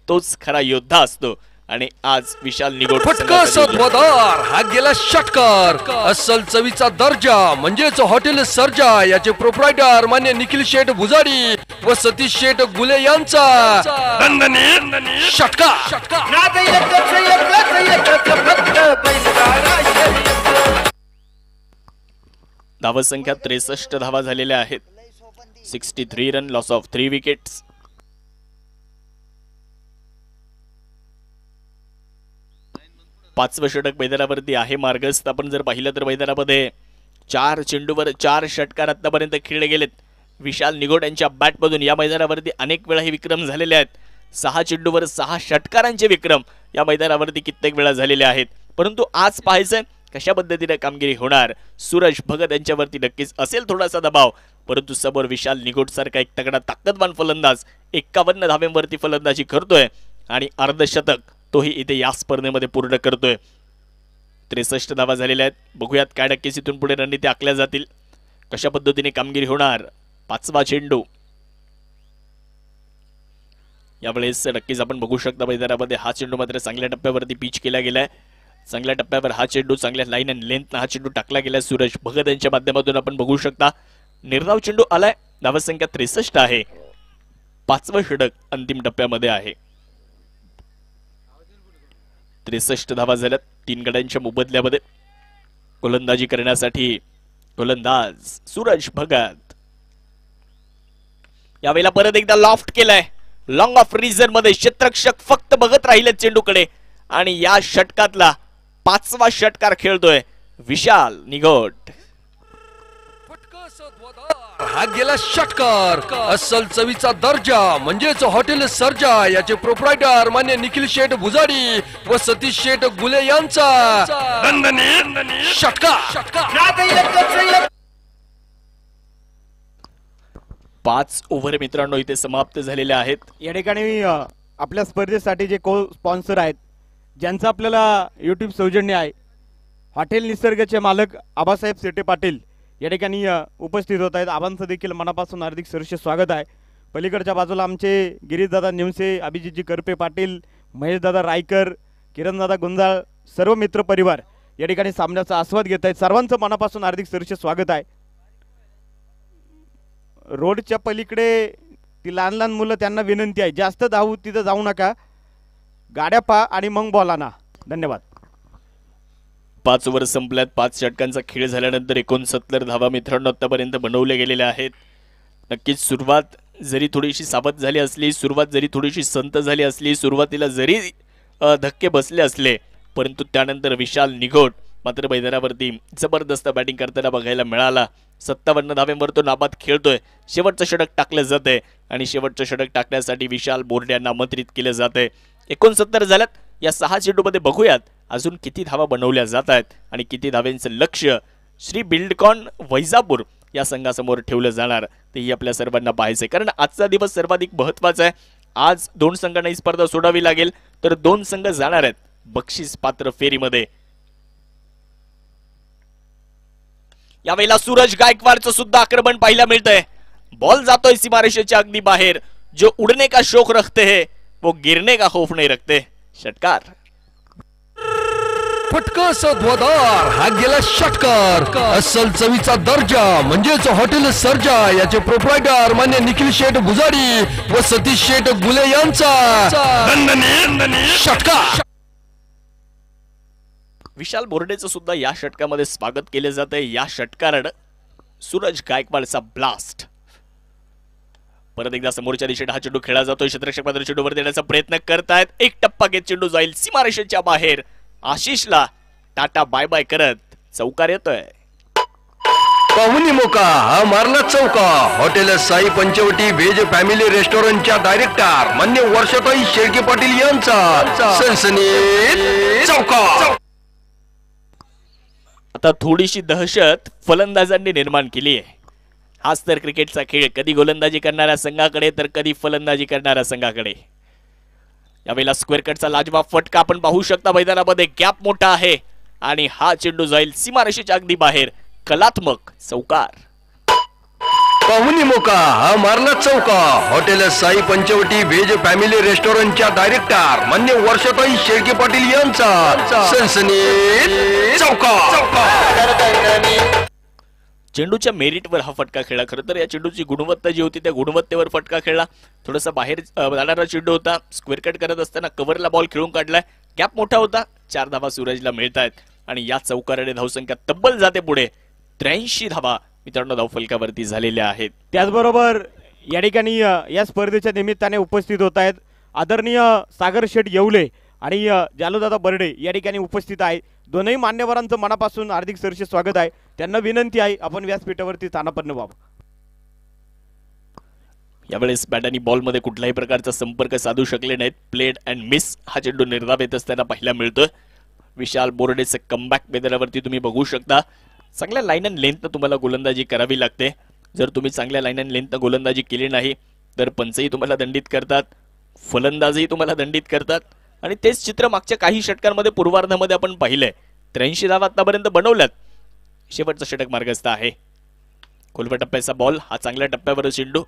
तोच खरा योद्धा असतो. आणि आज विशाल निगोट फटका सत्वदार, हा गेला षटकार. अस्सल चवीचा दर्जा म्हणजेच हॉटेल सर्जा याचे प्रोप्रायटर मान्य निखिल शेठ भुजाडी व सतीश शेठ गुले यांचा षटकार. धावा संख्या 63 धावा झालेल्या आहेत. 63 रन, लॉस ऑफ 3 विकेट्स. पाचवं षटक मैदानावरती आहे मार्गस्थ. आपण जर पाहिलं तर मैदानामध्ये 4 चेंडूवर 4 षटकार आतापर्यंत खेळले गेलेत विशाल निगोट यांच्या बॅटमधून. या मैदानावरती अनेक वेळा हे विक्रम झालेले आहेत. 6 चेंडूवर 6 षटकारांचे विक्रम या मैदानावरती कित्येक वेळा झालेले आहेत. परंतु आज पाहायचंय कशा पद्धतीने कामगिरी होणार. सूरज भगत यांच्यावरती नक्कीच असेल थोडासा दबाव, परंतु समोर विशाल निगोट सारखा एक तगडा ताकदवान फलंदाज 51 धावेंवरती फलंदाजी करतोय आणि अर्धशतक तोही इथे या स्पर्धेमध्ये पूर्ण करतोय. 63 धावा झालेल्या आहेत. बघूयात काय नक्कीच इथून पुढे रणनीती आखल्या जातील, कशा पद्धतीने कामगिरी होणार. 5वा चेंडू. यावेळेस नक्कीच आपण बघू शकता मैदानामध्ये हा चेंडू मात्र चांगल्या टप्प्यावरती पिच केला गेलाय. चांगल्या टप्प्यावर हा चेंडू, चांगल्या लाईन अँड लेंथनं हा चेंडू टाकला गेलाय. सूरज भगत यांच्या माध्यमातून आपण बघू शकता निर्धाव चेंडू आलाय. धावा संख्या 63 आहे. 5वं षटक अंतिम टप्प्यामध्ये आहे. 63 धावा झाल्यात 3 गड्यांच्या मोबदल्यामध्ये. गोलंदाजी करण्यासाठी गोलंदाज सूरज भगत. यावेळेला परत एकदा लॉफ्ट केलाय. लॉंग ऑफ रिझन मध्ये क्षेत्ररक्षक फक्त बघत राहिले चेंडूकडे आणि या षटकातला 5वा षटकार खेळतोय विशाल निगोट. हा गेला षटकार. अस्सल चवीचा दर्जा म्हणजेच हॉटेल सर्जा याचे प्रोप्रायटर मान्य निखिल शेठ भुजाडी व सतीश शेठ गुले यांचा षटकार. 5 ओव्हर मित्रांनो इथे समाप्त झालेल्या आहेत. या ठिकाणी आपल्या स्पर्धेसाठी जे को स्पॉन्सर आहेत, ज्यांचं आपल्याला यूट्यूब सौजन्य आहे, हॉटेल निसर्गचे मालक आबासाहेब सेटे पाटील या ठिकाणी उपस्थित होत आहेत. आबांचं देखील मनापासून हार्दिक सहर्ष स्वागत आहे. पलीकडच्या बाजूला आमचे गिरीशदादा निमसे, अभिजितजी करपे पाटील, महेशदादा रायकर, किरणदादा गुंजाळ, सर्व मित्र परिवार या ठिकाणी सामन्याचा आस्वाद घेत आहेत. सर्वांचं मनापासून हार्दिक सहर्ष स्वागत आहे. रोडच्या पलीकडे ती लहान लहान मुलं, त्यांना विनंती आहे जास्त धावू तिथं जाऊ नका, गाड्या पहा आणि मग बोला ना. धन्यवाद. 5 ओव्हर संपल्यात. 5 षटकांचा खेळ झाल्यानंतर 69 धावा मित्रांनो आतापर्यंत बनवल्या गेलेल्या आहेत. नक्कीच सुरुवात जरी थोडीशी सावध झाली असली, सुरुवात जरी थोडीशी संत झाली असली, सुरुवातीला जरी धक्के बसले असले, परंतु त्यानंतर विशाल निगोट मात्र मैदानावरती जबरदस्त बॅटिंग करताना बघायला मिळाला. 57 धावेंवर तो नाबाद खेळतोय. शेवटचं षटक टाकलं जातंय आणि शेवटचं षटक टाकण्यासाठी विशाल बोर्ड्यांना आमंत्रित केलं जातंय. 69 झाल्यात. या 6 चेंडूमध्ये बघूयात अजून किती धावा बनवल्या जात आहेत आणि किती धाव्यांचं लक्ष श्री बिल्डकॉन वैजापूर या संघासमोर ठेवलं जाणार तेही आपल्या सर्वांना पाहायचंय. कारण आजचा दिवस सर्वाधिक महत्वाचा आहे. आज 2 संघांना ही स्पर्धा सोडावी लागेल, तर 2 संघ जाणार आहेत बक्षीस पात्र फेरीमध्ये. यावेळेला सूरज गायकवाडचं सुद्धा आक्रमण पाहायला मिळतंय. बॉल जातोय सीमारेषेच्या अगदी बाहेर. जो उडने का शौक रखते है वो गिरने का खौफ नहीं रखते. षटकार. फटका सध्वदार, हा गेला षटकार. अस्सल चवीचा दर्जा म्हणजेच हॉटेल सर्जा याचे प्रोप्रायटर मान्य निखिल शेठ भुजाडी व सतीश शेठ गुले यांचा षटकार. विशाल बोर्डेचं सुद्धा या षटकामध्ये स्वागत केले जाते. या षटकारानं सूरज गायकवाडचा ब्लास्ट. परत एकदा समोरच्या दिशेने हा चेंडू खेळला जातोय. क्षेत्ररक्षक मात्र चेंडूवर देण्याचा प्रयत्न करतायत. एक टप्पा घेत चेंडू जाईल सीमारेषेच्या बाहेर. आशिषला टाटा बाय बाय करत चौकार येतोय. पाहुणी मोका हा मारला चौका. Hotel Sai Panchavati veg family रेस्टॉरंटच्या डायरेक्टर मान्य वर्षाताई शेळके पाटील यांचा सनसनीत चौका. आता थोडीशी दहशत फलंदाजांनी निर्माण केली आहे. हाच तर क्रिकेटचा खेळ, कधी गोलंदाजी करणाऱ्या संघाकडे तर कधी फलंदाजी करणाऱ्या संघाकडे. यावेळेला स्क्वेअर कटचा लाजवाब फटका आपण पाहू शकता. मैदानामध्ये गॅप मोठा आहे आणि हा चेंडू जाईल सीमारेषेच्या अगदी बाहेर. कलात्मक चौकार. पाहुणी मोका हा मारला चौका. Hotel Sai Panchavati veg family रेस्टॉरंटच्या डायरेक्टर मान्य वर्षाताई शेळके पाटील यांचा सनसनीत चौका. चेंडूच्या मेरिटवर हा फटका खेळला. खरं तर या चेंडूची गुणवत्ता जी होती त्या गुणवत्तेवर फटका खेळला. थोडासा बाहेर जाणारा चेंडू होता. स्क्वेअर कट करत असताना कव्हरला बॉल खेळून काढलाय. गॅप मोठा होता. 4 धावा सूरजला मिळत आहेत आणि या चौकाराने धावसंख्या तब्बल जाते पुढे. 83 धावा मित्रांनो धावफलकावरती झालेल्या आहेत. त्याचबरोबर या ठिकाणी या स्पर्धेच्या निमित्ताने उपस्थित होत आहेत आदरणीय सागर शेठ येवले आणि जालूदादा बर्डे या ठिकाणी उपस्थित आहेत. दोनही मान्यवरांचं मनापासून हार्दिक सरसे स्वागत आहे. त्यांना विनंती आहे आपण व्यासपीठावरती स्थानापन्न व्हावं. यावेळेस बॅट आणि बॉलमध्ये कुठल्याही प्रकारचा संपर्क साधू शकले नाहीत. प्लेड अँड मिस हा चेंडू निर्धाव येत असताना पाहायला मिळतोय. विशाल बोर्डेचं कमबॅक मैदानावरती तुम्ही बघू शकता. चांगल्या लाईन अँड लेंथनं तुम्हाला गोलंदाजी करावी लागते. जर तुम्ही चांगल्या लाईन अँड लेंथनं गोलंदाजी केली नाही तर पंचही तुम्हाला दंडित करतात, फलंदाजही तुम्हाला दंडित करतात. आणि तेच चित्र मागच्या काही षटकांमध्ये पूर्वार्धामध्ये आपण पाहिलंय. 83 धावा आतापर्यंत बनवल्यात. शेवटचा षटक मार्गस्थ आहे. खोलव्या टप्प्याचा बॉल हा चांगल्या टप्प्यावर चेंडू.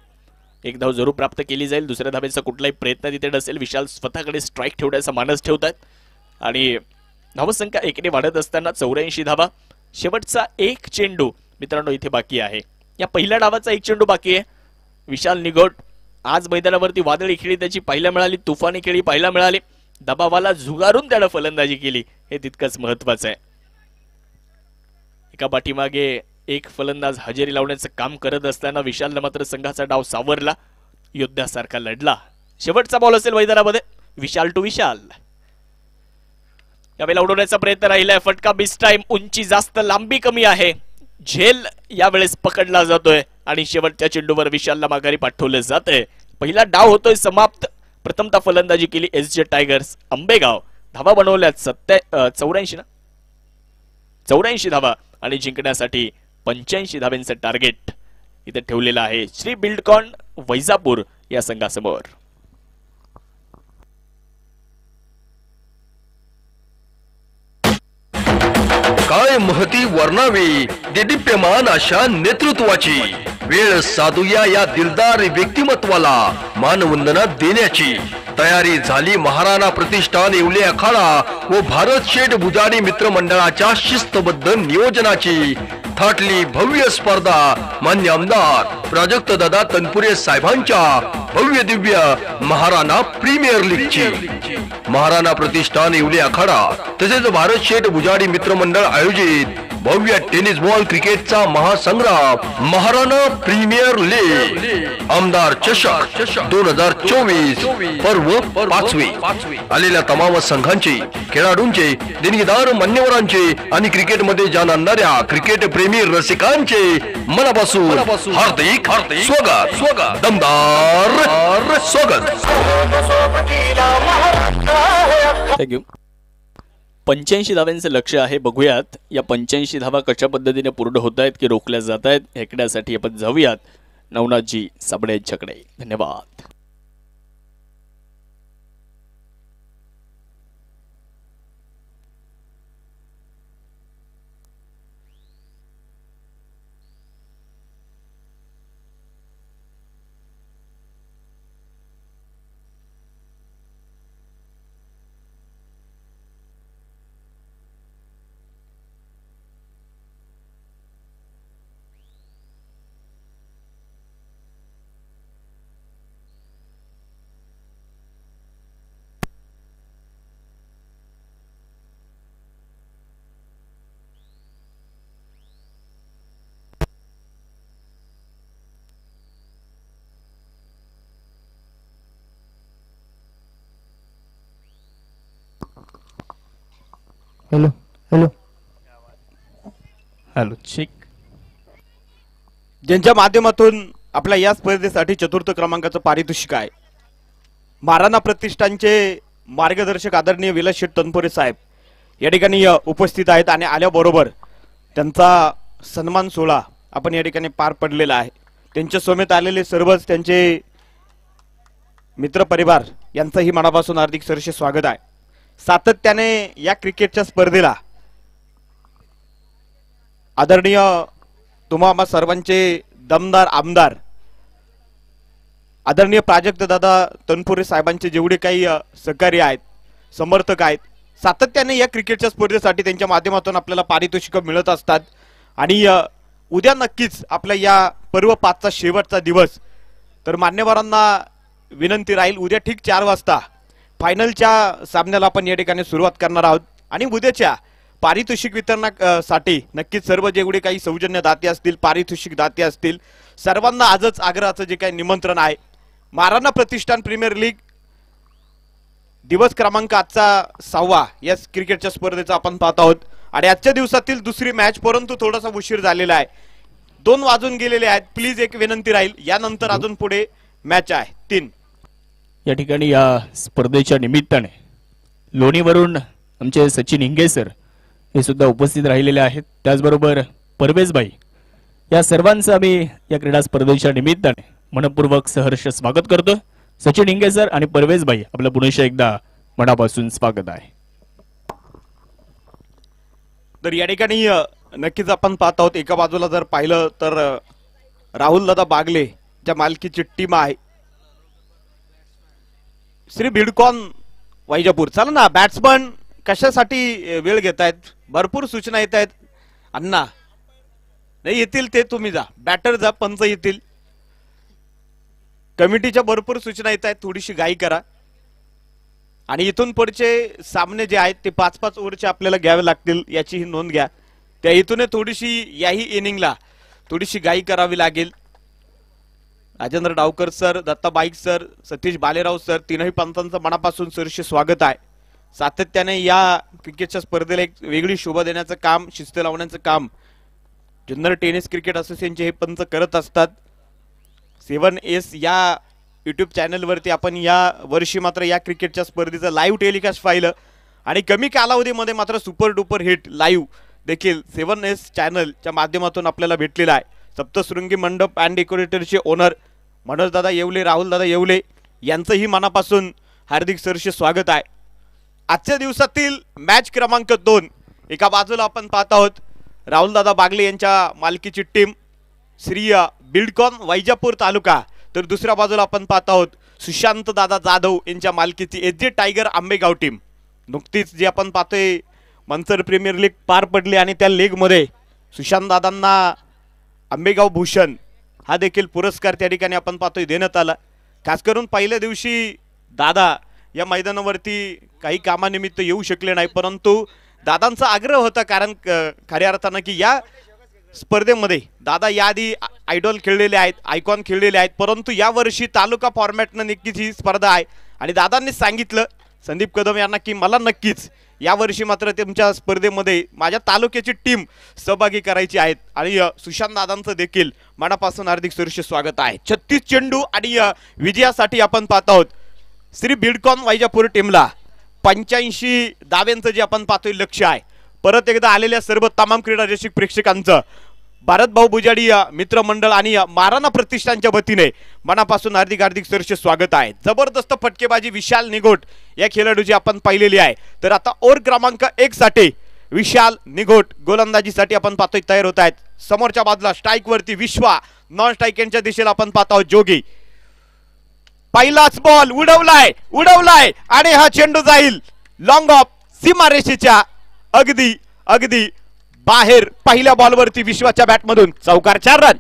एक धाव जरूर प्राप्त केली जाईल. दुसऱ्या धावेचा कुठलाही प्रयत्न तिथे नसेल. विशाल स्वतःकडे स्ट्राईक ठेवण्याचा मानस ठेवतात आणि धावसंख्या 1ने वाढत असताना 84 धावा. शेवटचा एक चेंडू मित्रांनो इथे बाकी आहे. या पहिल्या डावाचा एक चेंडू बाकी आहे. विशाल निगोट आज मैदानावरती वादळी खेळी त्याची पाहायला मिळाली, तुफानी खेळी पाहायला मिळाली. दबावाला झुगारून त्यानं फलंदाजी केली हे तितकंच महत्वाचं आहे. एका पाठीमागे एक फलंदाज हजेरी लावण्याचं काम करत असताना विशालनं मात्र संघाचा डाव सावरला. योद्ध्यासारखा लढला. शेवटचा बॉल असेल मैदानामध्ये. विशाल टू विशाल. यावेळेला उडवण्याचा प्रयत्न राहिलाय. फटका मिस टाइम. उंची जास्त, लांबी कमी आहे. झेल यावेळेस पकडला जातोय आणि शेवटच्या चेंडूवर विशालला माघारी पाठवलं जातंय. पहिला डाव होतोय समाप्त. प्रथमतः फलंदाजी केली एसजे टायगर्स आंबेगाव. धावा बनवल्यात 84 धावा आणि जिंकण्यासाठी 85 धाव्यांचं टार्गेट इथे ठेवलेलं आहे श्री बिल्डकॉन वैजापूर या संघासमोर. काय महती वर्णावी देदीप्यमान अशा नेतृत्वाची. वेळ साधूया या दिलदार व्यक्तिमत्वाला मानवंदना देण्याची. तयारी झाली महाराणा प्रतिष्ठान येवले अखाडा व भारत शेठ भुजारी मित्र मंडळाच्या शिस्तबद्ध नियोजनाची. थाटली भव्य स्पर्धा मान्य आमदार प्राजक्त दादा तनपुरे साहेबांच्या भव्य दिव्य महाराणा प्रीमियर लीगची. महाराणा प्रतिष्ठान येवले अखाडा तसेच भारत शेठ भुजारी मित्र मंडळ आयोजित भव्य टेनिस बॉल क्रिकेटचा महासंग्राम महाराणा प्रीमियर लीग आमदार चषक 2024 पर्व 5वे. आलेल्या तमाम संघांचे, खेळाडूंचे, देणगीदार मान्यवरांचे आणि क्रिकेटमध्ये जाण आणणाऱ्या क्रिकेट प्रेमी रसिकांचे मनापासून हार्दिक स्वागत. दमदार स्वागत. थँक्यू. 85 धाव्यांचं लक्ष आहे. बघूयात या 85 धावा कशा पद्धतीने पूर्ण होत आहेत की रोखल्या जात आहेत. हेकण्यासाठी आपण जाऊयात नवनाथजी साबळे यांच्याकडे. धन्यवाद. Hello hello hello check. ज्यांच्या माध्यमातून आपल्या या स्पर्धेसाठी चतुर्थ क्रमांकाचं पारितोषिक आहे. महाराणा प्रतिष्ठानचे मार्गदर्शक आदरणीय विलासशेठ तनपुरे साहेब या ठिकाणी उपस्थित आहेत आणि आल्याबरोबर त्यांचा सन्मान सोहळा आपण या ठिकाणी पार पडलेला आहे. त्यांच्या समेत आलेले सर्वच त्यांचे मित्रपरिवार यांचंही मनापासून हार्दिक सहर्ष स्वागत आहे. सातत्याने या क्रिकेटच्या स्पर्धेला आदरणीय तुम्हा सर्वांचे दमदार आमदार आदरणीय प्राजक्त दादा तनपुरे साहेबांचे जेवढे काही सहकारी आहेत, समर्थक आहेत, सातत्याने या क्रिकेटच्या स्पर्धेसाठी त्यांच्या माध्यमातून आपल्याला पारितोषिक मिळत असतात. आणि उद्या नक्कीच आपल्या या पर्व 5चा शेवटचा दिवस. तर मान्यवरांना विनंती राहील, उद्या ठीक 4 वाजता फायनलच्या सामन्याला आपण या ठिकाणी सुरुवात करणार आहोत. आणि उद्याच्या पारितोषिक वितरणासाठी नक्कीच सर्व जेवढे काही सौजन्य दाते असतील, पारितोषिक दाते असतील, सर्वांना आजच आग्रहाचं जे काही निमंत्रण आहे. महाराणा प्रतिष्ठान प्रीमियर लीग दिवस क्रमांक आजचा 6वा या क्रिकेटच्या स्पर्धेचा आपण पाहत आहोत. आणि आजच्या दिवसातील दुसरी मॅच, परंतु थोडासा उशीर झालेला आहे, 2 वाजून गेलेले आहेत. प्लीज एक विनंती राहील, यानंतर अजून पुढे मॅच आहे 3. या ठिकाणी या स्पर्धेच्या निमित्ताने लोणीवरून आमचे सचिन इंगे सर हे सुद्धा उपस्थित राहिलेले आहेत. त्याचबरोबर परवेजभाई, या सर्वांचं आम्ही या क्रीडा स्पर्धेच्या निमित्ताने मनपूर्वक सहर्ष स्वागत करतो. सचिन इंगे सर आणि परवेजभाई, आपलं पुन्हा एकदा मनापासून स्वागत आहे. तर या ठिकाणी नक्कीच आपण पाहत आहोत, एका बाजूला जर पाहिलं तर राहुल दादा बागले ज्या मालकीची टीम आहे, श्री बिडकॉन वैजापूर. चला ना, बॅट्समन कशासाठी वेळ घेत आहेत, भरपूर सूचना येत आहेत. अण्णा नाही येतील ते तुम्ही जा, बॅटर जा, पंच येतील. कमिटीच्या भरपूर सूचना येत आहेत, थोडीशी घाई करा. आणि इथून पुढचे सामने जे आहेत ते 5-5 ओव्हरचे आपल्याला घ्यावे लागतील, याचीही नोंद घ्या. त्या हेतूने थोडीशी याही इनिंगला थोडीशी घाई करावी लागेल. राजेंद्र डावकर सर, दत्ता बाईक सर, सतीश बालेराव सर, तीनही पंचांचं मनापासून सहर्ष स्वागत आहे. सातत्याने या क्रिकेटच्या स्पर्धेला एक वेगळी शोभा देण्याचं काम, शिस्त लावण्याचं काम जुन्नर टेनिस क्रिकेट असोसिएशनचे हे पंच करत असतात. 7S या युट्यूब चॅनलवरती आपण या वर्षी मात्र या क्रिकेटच्या स्पर्धेचं लाईव्ह टेलिकास्ट पाहिलं. आणि कमी कालावधीमध्ये मात्र सुपर डुपर हिट लाईव्ह देखील 7S चॅनलच्या माध्यमातून आपल्याला भेटलेला आहे. सप्तशृंगी मंडप अँड डेकोरेटरचे ओनर मनोज दादा येवले, राहुल दादा येवले यांचंही मनापासून हार्दिक सहर्ष स्वागत आहे. आजच्या दिवसातील मॅच क्रमांक 2, एका बाजूला आपण पाहत आहोत राहुल दादा बागले यांच्या मालकीची टीम श्री बिल्डकॉन वैजापूर तालुका, तर दुसऱ्या बाजूला आपण पाहत आहोत सुशांत दादा जाधव यांच्या मालकीची एसजे टायगर आंबेगाव टीम. नुकतीच जे आपण पाहतोय मंचर प्रीमियर लीग पार पडली आणि त्या लीगमध्ये सुशांत दादांना आंबेगाव भूषण हा देखील पुरस्कार त्या ठिकाणी आपण पाहतोय देण्यात आला. खास करून पहिल्या दिवशी दादा या मैदानावरती काही कामानिमित्त येऊ शकले नाही, परंतु दादांचा आग्रह होता, कारण खऱ्या अर्थानं की या स्पर्धेमध्ये दादा याआधी आयडॉल खेळलेले आहेत, आयकॉन खेळलेले आहेत, परंतु यावर्षी तालुका फॉर्मॅटनं नक्कीच ही स्पर्धा आहे. आणि दादांनी सांगितलं संदीप कदम यांना की मला नक्कीच यावर्षी मात्र तुमच्या स्पर्धेमध्ये माझ्या तालुक्याची टीम सहभागी करायची आहेत. आणि सुशांत दादांचं देखील मनापासून हार्दिक सहर्ष स्वागत आहे. 36 चेंडू आणि विजयासाठी आपण पाहत आहोत श्री बिडकॉन वैजापूर टीमला 85 दाव्यांचं जे आपण पाहतोय लक्ष आहे. परत एकदा आलेल्या सर्व तमाम क्रीडा रसिक प्रेक्षकांचं भारत भाऊ बुजाडी मित्रमंडळ आणि महाराणा प्रतिष्ठानच्या वतीने मनापासून हार्दिक हार्दिक सहर्ष स्वागत आहे. जबरदस्त फटकेबाजी विशाल निगोट या खेळाडूची आपण पाहिलेली आहे. तर आता ओव्हर क्रमांक 1 साठी विशाल निगोट गोलंदाजीसाठी आपण पाहतोय तयार होत आहेत. समोरच्या बाजूला स्ट्राईक वरती विश्वा, नॉन स्ट्राईक यांच्या दिशेला आपण पाहत आहोत जोगी. पहिलाच बॉल उडवलाय आणि हा चेंडू जाईल लॉंग ऑफ सीमारेषेच्या अगदी अगदी बाहेर. पहिल्या बॉलवरती विश्वाच्या बॅटमधून चौकार, 4 रन.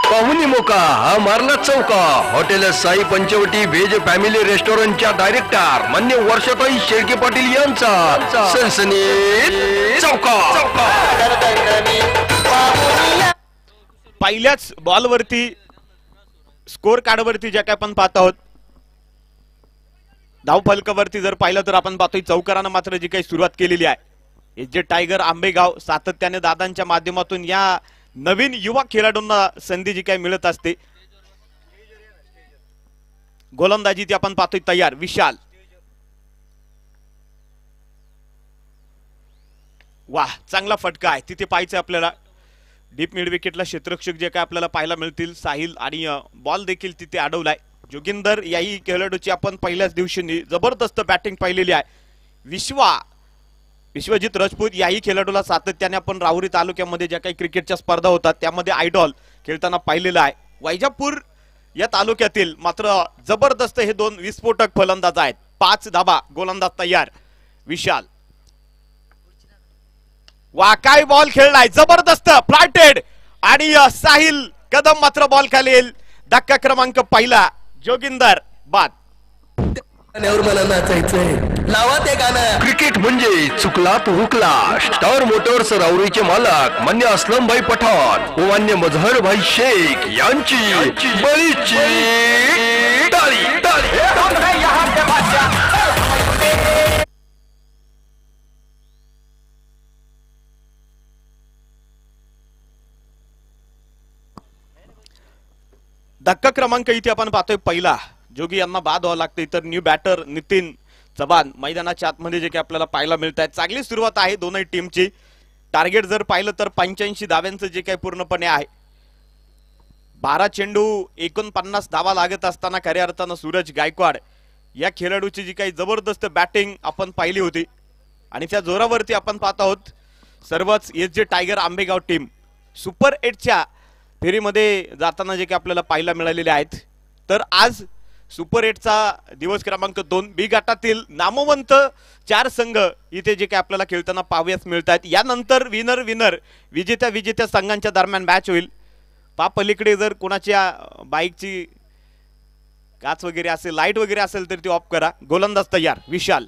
पाहुणी मोका हा मारला चौका. Hotel Sai Panchavati veg family रेस्टॉरंटच्या डायरेक्टर मान्य वर्षाताई शेळके पाटील यांचा सनसनीत चौका. पहिल्याच बॉलवरती स्कोर कार्डवरती ज्या काय आपण पाहत आहोत धाव फलकावरती जर पाहिलं तर आपण पाहतोय चौकारानं मात्र जी काही सुरुवात केलेली आहे. एसजे टायगर आंबेगाव सातत्याने दादांच्या माध्यमातून या नवीन युवा खेळाडूंना संधी जी काय मिळत असते. गोलंदाजी ती आपण पाहतोय तयार. विशाल, वाह चांगला फटका आहे तिथे पाहायचं आपल्याला. डीप मिड विकेटला क्षेत्ररक्षक जे काय आपल्याला पाहायला मिळतील साहिल आणि बॉल देखील तिथे अडवलाय. जोगिंदर याही खेळाडूची आपण पहिल्याच दिवशी जबरदस्त बॅटिंग पाहिलेली आहे. विश्वजित राजपूत याही खेळाडूला सातत्याने आपण राहुरी तालुक्यामध्ये ज्या काही क्रिकेटच्या स्पर्धा होतात त्यामध्ये आयडॉल खेळताना पाहिलेला आहे. वैजापूर या तालुक्यातील मात्र जबरदस्त हे दोन विस्फोटक फलंदाज आहेत. 5 धाबा, गोलंदाज तयार. विशाल, वा काय बॉल खेळलाय, जबरदस्त फ्लायटेड आणि साहिल कदम मात्र बॉल खाली येईल. धक्का क्रमांक पहिला. जोगिंदर बाद. गाण्यावर मला नाचायचंय, लावा ते गाणं. क्रिकेट म्हणजे चुकला तो हुकला. स्टार मोटर्स राऊरीचे मालक मान्य असलम भाई पठाण व मान्य मजहर भाई शेख यांची बळीची टाळी. धक्का क्रमांक इथे आपण पाहतोय पहिला. जोगी यांना बाद व्हावं लागते. तर न्यू बॅटर नितीन चव्हाण मैदानाच्या आतमध्ये जे काही आपल्याला पाहायला मिळत आहे. चांगली सुरुवात आहे दोनही टीमची. टार्गेट जर पाहिलं तर 85 धाव्यांचं जे काही पूर्णपणे आहे. 12 चेंडू 49 धावा लागत असताना खऱ्या अर्थानं सूरज गायकवाड या खेळाडूची जी काही जबरदस्त बॅटिंग आपण पाहिली होती आणि त्या जोरावरती आपण पाहत आहोत सर्वच SJ tiger Ambegaon team super 8च्या फेरीमध्ये जाताना जे काही आपल्याला पाहायला मिळालेले आहेत. तर आज सुपर 8चा दिवस क्रमांक 2 बी गटातील नामवंत 4 संघ इथे जे काही आपल्याला खेळताना पाहावयास मिळतात. यानंतर विनर विजेत्या संघांच्या दरम्यान मॅच होईल. पलीकडे जर कोणाच्या बाईकची काच वगैरे असेल, लाईट वगैरे असेल तर ती ऑफ करा. गोलंदाज तयार. विशाल,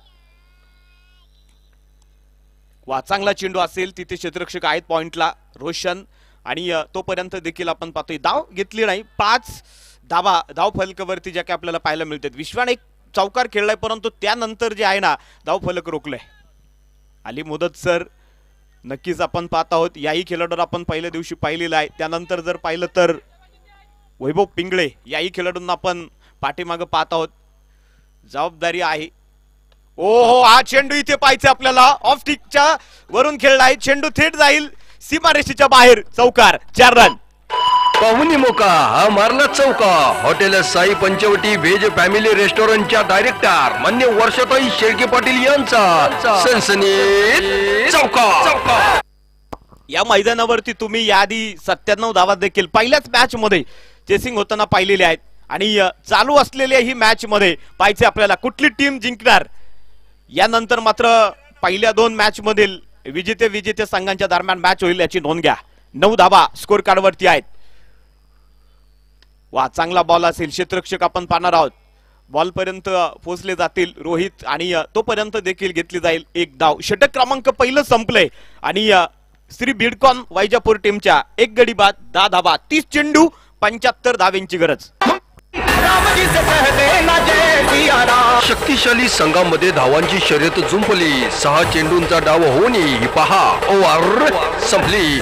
वा चांगला चेंडू असेल तिथे क्षेत्ररक्षक आहेत पॉइंटला. रोशन आणि तोपर्यंत देखील आपण पाहतोय धाव घेतली नाही. 5 धाव फलकावरती ज्या काही आपल्याला पाहायला मिळतात. विश्वाने एक चौकार खेळलाय परंतु त्यानंतर जे आहे ना धाव फलक रोखलंय. अली मुदत सर नक्कीच आपण पाहत आहोत. याही खेळाडूला आपण पहिल्या दिवशी पाहिलेला आहे. त्यानंतर जर पाहिलं तर वैभव पिंगळे याही खेळाडूंना आपण पाठीमागं पाहत आहोत. जबाबदारी आहे. हो हा चेंडू इथे पाहायचा आपल्याला. ऑफ स्टिकच्या वरून खेळलाय. चेंडू थेट जाईल सीमारेषेच्या बाहेर. चौकार. 4 रन. पाहुणी मोका हा मारला चौका. Hotel Sai Panchavati veg family रेस्टॉरंटच्या डायरेक्टर मान्य वर्षाताई शेळके पाटील यांचा सनसनीत चौका. या मैदानावरती तुम्ही याआधी 97 धावा देखील पहिल्याच मॅच मध्ये चेसिंग होताना पाहिलेले आहेत आणि चालू असलेल्या ही मॅच मध्ये पाहायचे आपल्याला कुठली टीम जिंकणार. यानंतर मात्र पहिल्या 2 मॅच मधील विजेत्या संघांच्या दरम्यान मॅच होईल याची नोंद घ्या. 9 धावा स्कोर कार्ड वरती आहेत. वा चांगला बॉल असेल. क्षेत्ररक्षक आपण पाहणार आहोत. बॉल पर्यंत पोहोचले जातील रोहित आणि तोपर्यंत देखील घेतली जाईल 1 धाव. षटक क्रमांक पहिलं संपलंय आणि श्री बिडकॉन वैजापूर टीमच्या 1 गडी बाद 10 धावा. 30 चेंडू 75 धाव्यांची गरज. शक्तिशाली संघामध्ये धावांची शर्यत जुंपली. 6 चेंडूंचा डाव होणी पहा ओव्हर संपली.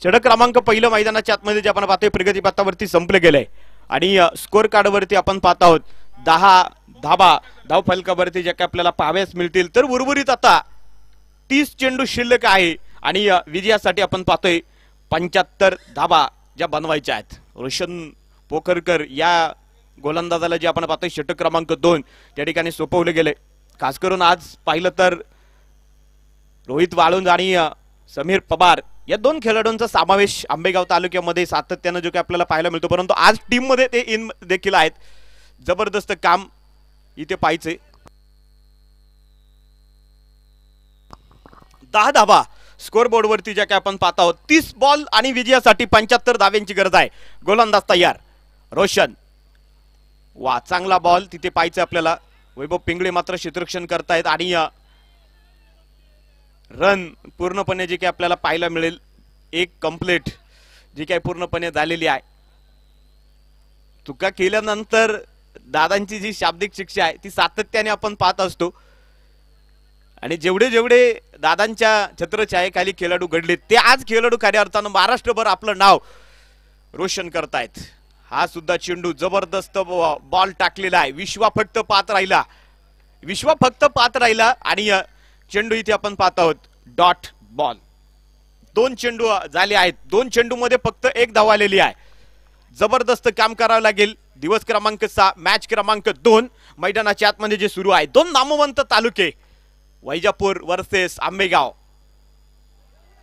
षटक क्रमांक पहिलं मैदानाच्या आतमध्ये जे आपण पाहतोय प्रगती पथावरती संपले गेलंय आणि स्कोर कार्ड वरती आपण पाहत आहोत 10 धावा धाव फलकावरती ज्या काही आपल्याला पाहाव्यास मिळतील. तर उर्वरित आता 30 चेंडू शिल्लक आहे आणि विजयासाठी आपण पाहतोय 75 धावा ज्या बनवायच्या आहेत. रोशन पोखरकर या गोलंदाजाला जे आपण पाहतोय षटक क्रमांक 2 त्या ठिकाणी सोपवले गेले. खास करून आज पाहिलं तर रोहित वाळुंज आणि समीर पवार या 2 खेळाडूंचा समावेश आंबेगाव तालुक्यामध्ये सातत्यानं जो काही आपल्याला पाहायला मिळतो. परंतु आज टीम मध्ये ते इन देखील आहेत. जबरदस्त काम इथे पाहायचे. 10 धावा स्कोर बोर्ड वरती ज्या काही आपण पाहत आहोत. 30 बॉल आणि विजयासाठी 75 धाव्यांची गरज आहे. गोलंदाज तयार. रोशन, वा चांगला बॉल तिथे पाहायचं आपल्याला. वैभव पिंगळे मात्र क्षेत्ररक्षण करतायत आणि रन पूर्णपणे जे काही आपल्याला पाहायला मिळेल 1 कंप्लीट जी काही पूर्णपणे झालेली आहे. चुका केल्यानंतर दादांची जी शाब्दिक शिक्षा आहे ती सातत्याने आपण पाहत असतो आणि जेवढे जेवढे दादांच्या छत्रछायेखाली खेळाडू घडले ते आज खेळाडू खऱ्या अर्थानं महाराष्ट्रभर आपलं नाव रोशन करतायत. हा सुद्धा चेंडू जबरदस्त बॉल टाकलेला आहे. विश्वा फक्त पाहत राहिला आणि चेंडू इथे आपण पाहत आहोत डॉट बॉल. 2 चेंडू झाले आहेत. 2 चेंडू मध्ये फक्त 1 धाव आलेली आहे. जबरदस्त काम करावं लागेल. दिवस क्रमांक 6 मॅच क्रमांक 2 मैदानाच्या आतमध्ये जे सुरू आहे. 2 नामवंत तालुके वैजापूर वर्सेस आंबेगाव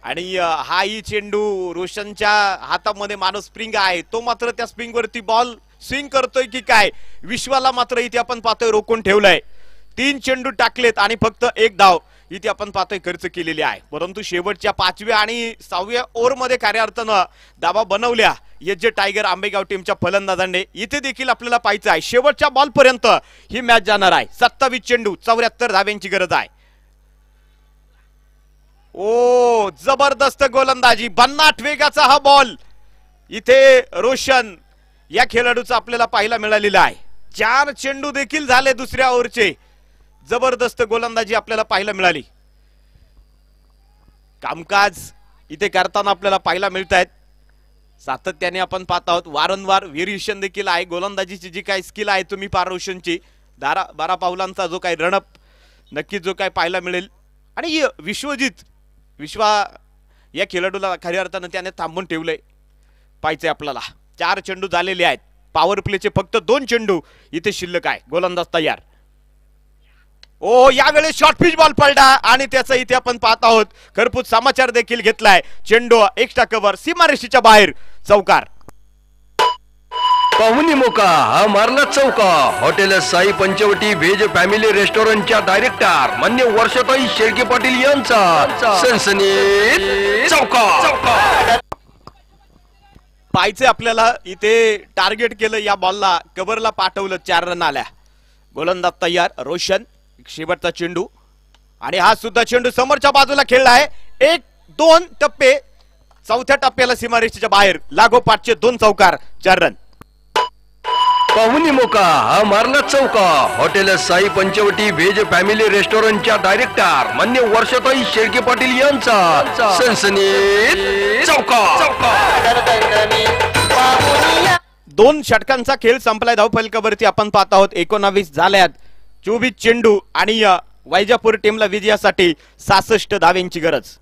आणि हाही चेंडू रोशनच्या हातामध्ये मानव स्प्रिंग आहे. तो मात्र त्या स्प्रिंग वरती बॉल स्विंग करतोय की काय. विश्वाला मात्र इथे आपण पाहतोय रोखून ठेवलंय. 3 चेंडू टाकलेत आणि फक्त 1 धाव इथे आपण पाहतोय खर्च केलेली आहे. परंतु शेवटच्या 5व्या आणि 6व्या ओव्हर मध्ये खऱ्या अर्थानं दाबा बनवल्या जे टायगर आंबेगाव टीमच्या फलंदाजांनी. इथे देखील आपल्याला पाहायचं आहे शेवटच्या बॉल पर्यंत ही मॅच जाणार आहे. 27 चेंडू 74 धाव्यांची गरज आहे. ओ जबरदस्त गोलंदाजी. 52 वेगाचा हा बॉल इथे रोशन या खेळाडूचा आपल्याला पाहायला मिळालेला आहे. 4 चेंडू देखील झाले दुसऱ्या ओव्हरचे. जबरदस्त गोलंदाजी आपल्याला पाहायला मिळाली. कामकाज इथे करताना आपल्याला पाहायला मिळत आहेत. सातत्याने आपण पाहत आहोत. वारंवार व्हेरिएशन देखील आहे. गोलंदाजीची जी काही स्किल आहे तुम्ही पार रोशनची 12 पावलांचा जो काही रणअप नक्कीच जो काही पाहायला मिळेल. आणि विश्वा या खेळाडूला खऱ्या अर्थानं त्याने थांबून ठेवलंय. पाहायचंय आपल्याला. 4 चेंडू झालेले आहेत. पॉवर प्लेचे फक्त 2 चेंडू इथे शिल्लक आहे. गोलंदाज तयार. ओ यावेळेस शॉर्ट पिच बॉल पडला आणि त्याचा इथे आपण पाहत आहोत खरपूस समाचार देखील घेतलाय. चेंडू एक्स्ट्रा कव्हर सीमारेषेच्या बाहेर चौकार. पाहुणी मोका हा मारला चौका. Hotel Sai Panchavati veg family रेस्टॉरंटच्या डायरेक्टर मान्य वर्षाताई शेळके पाटील यांचा सनसनीत चौका. पाहायचे आपल्याला इथे टार्गेट केलं या बॉलला. कव्हरला पाठवलं. 4 रन आल्या. गोलंदाज तयार रोशन. शेवटचा चेंडू आणि हा सुद्धा चेंडू समोरच्या बाजूला खेळलाय. 1-2 टप्पे. 4थ्या टप्प्याला सीमारेषेच्या बाहेर लागोपाठचे 2 चौकार. 4 रन. पाहुणी मोका हा मारला चौका. Hotel Sai Panchavati veg family रेस्टॉरंटच्या डायरेक्टर मान्य वर्षाताई शेळके पाटील यांचा सनसनीत चौका. 2 षटकांचा खेळ संपलाय. धावफलकावरती आपण पाहत आहोत 19 झाल्यात. 24 चेंडू आणि वैजापूर टीमला विजयासाठी 66 धाव्यांची गरज.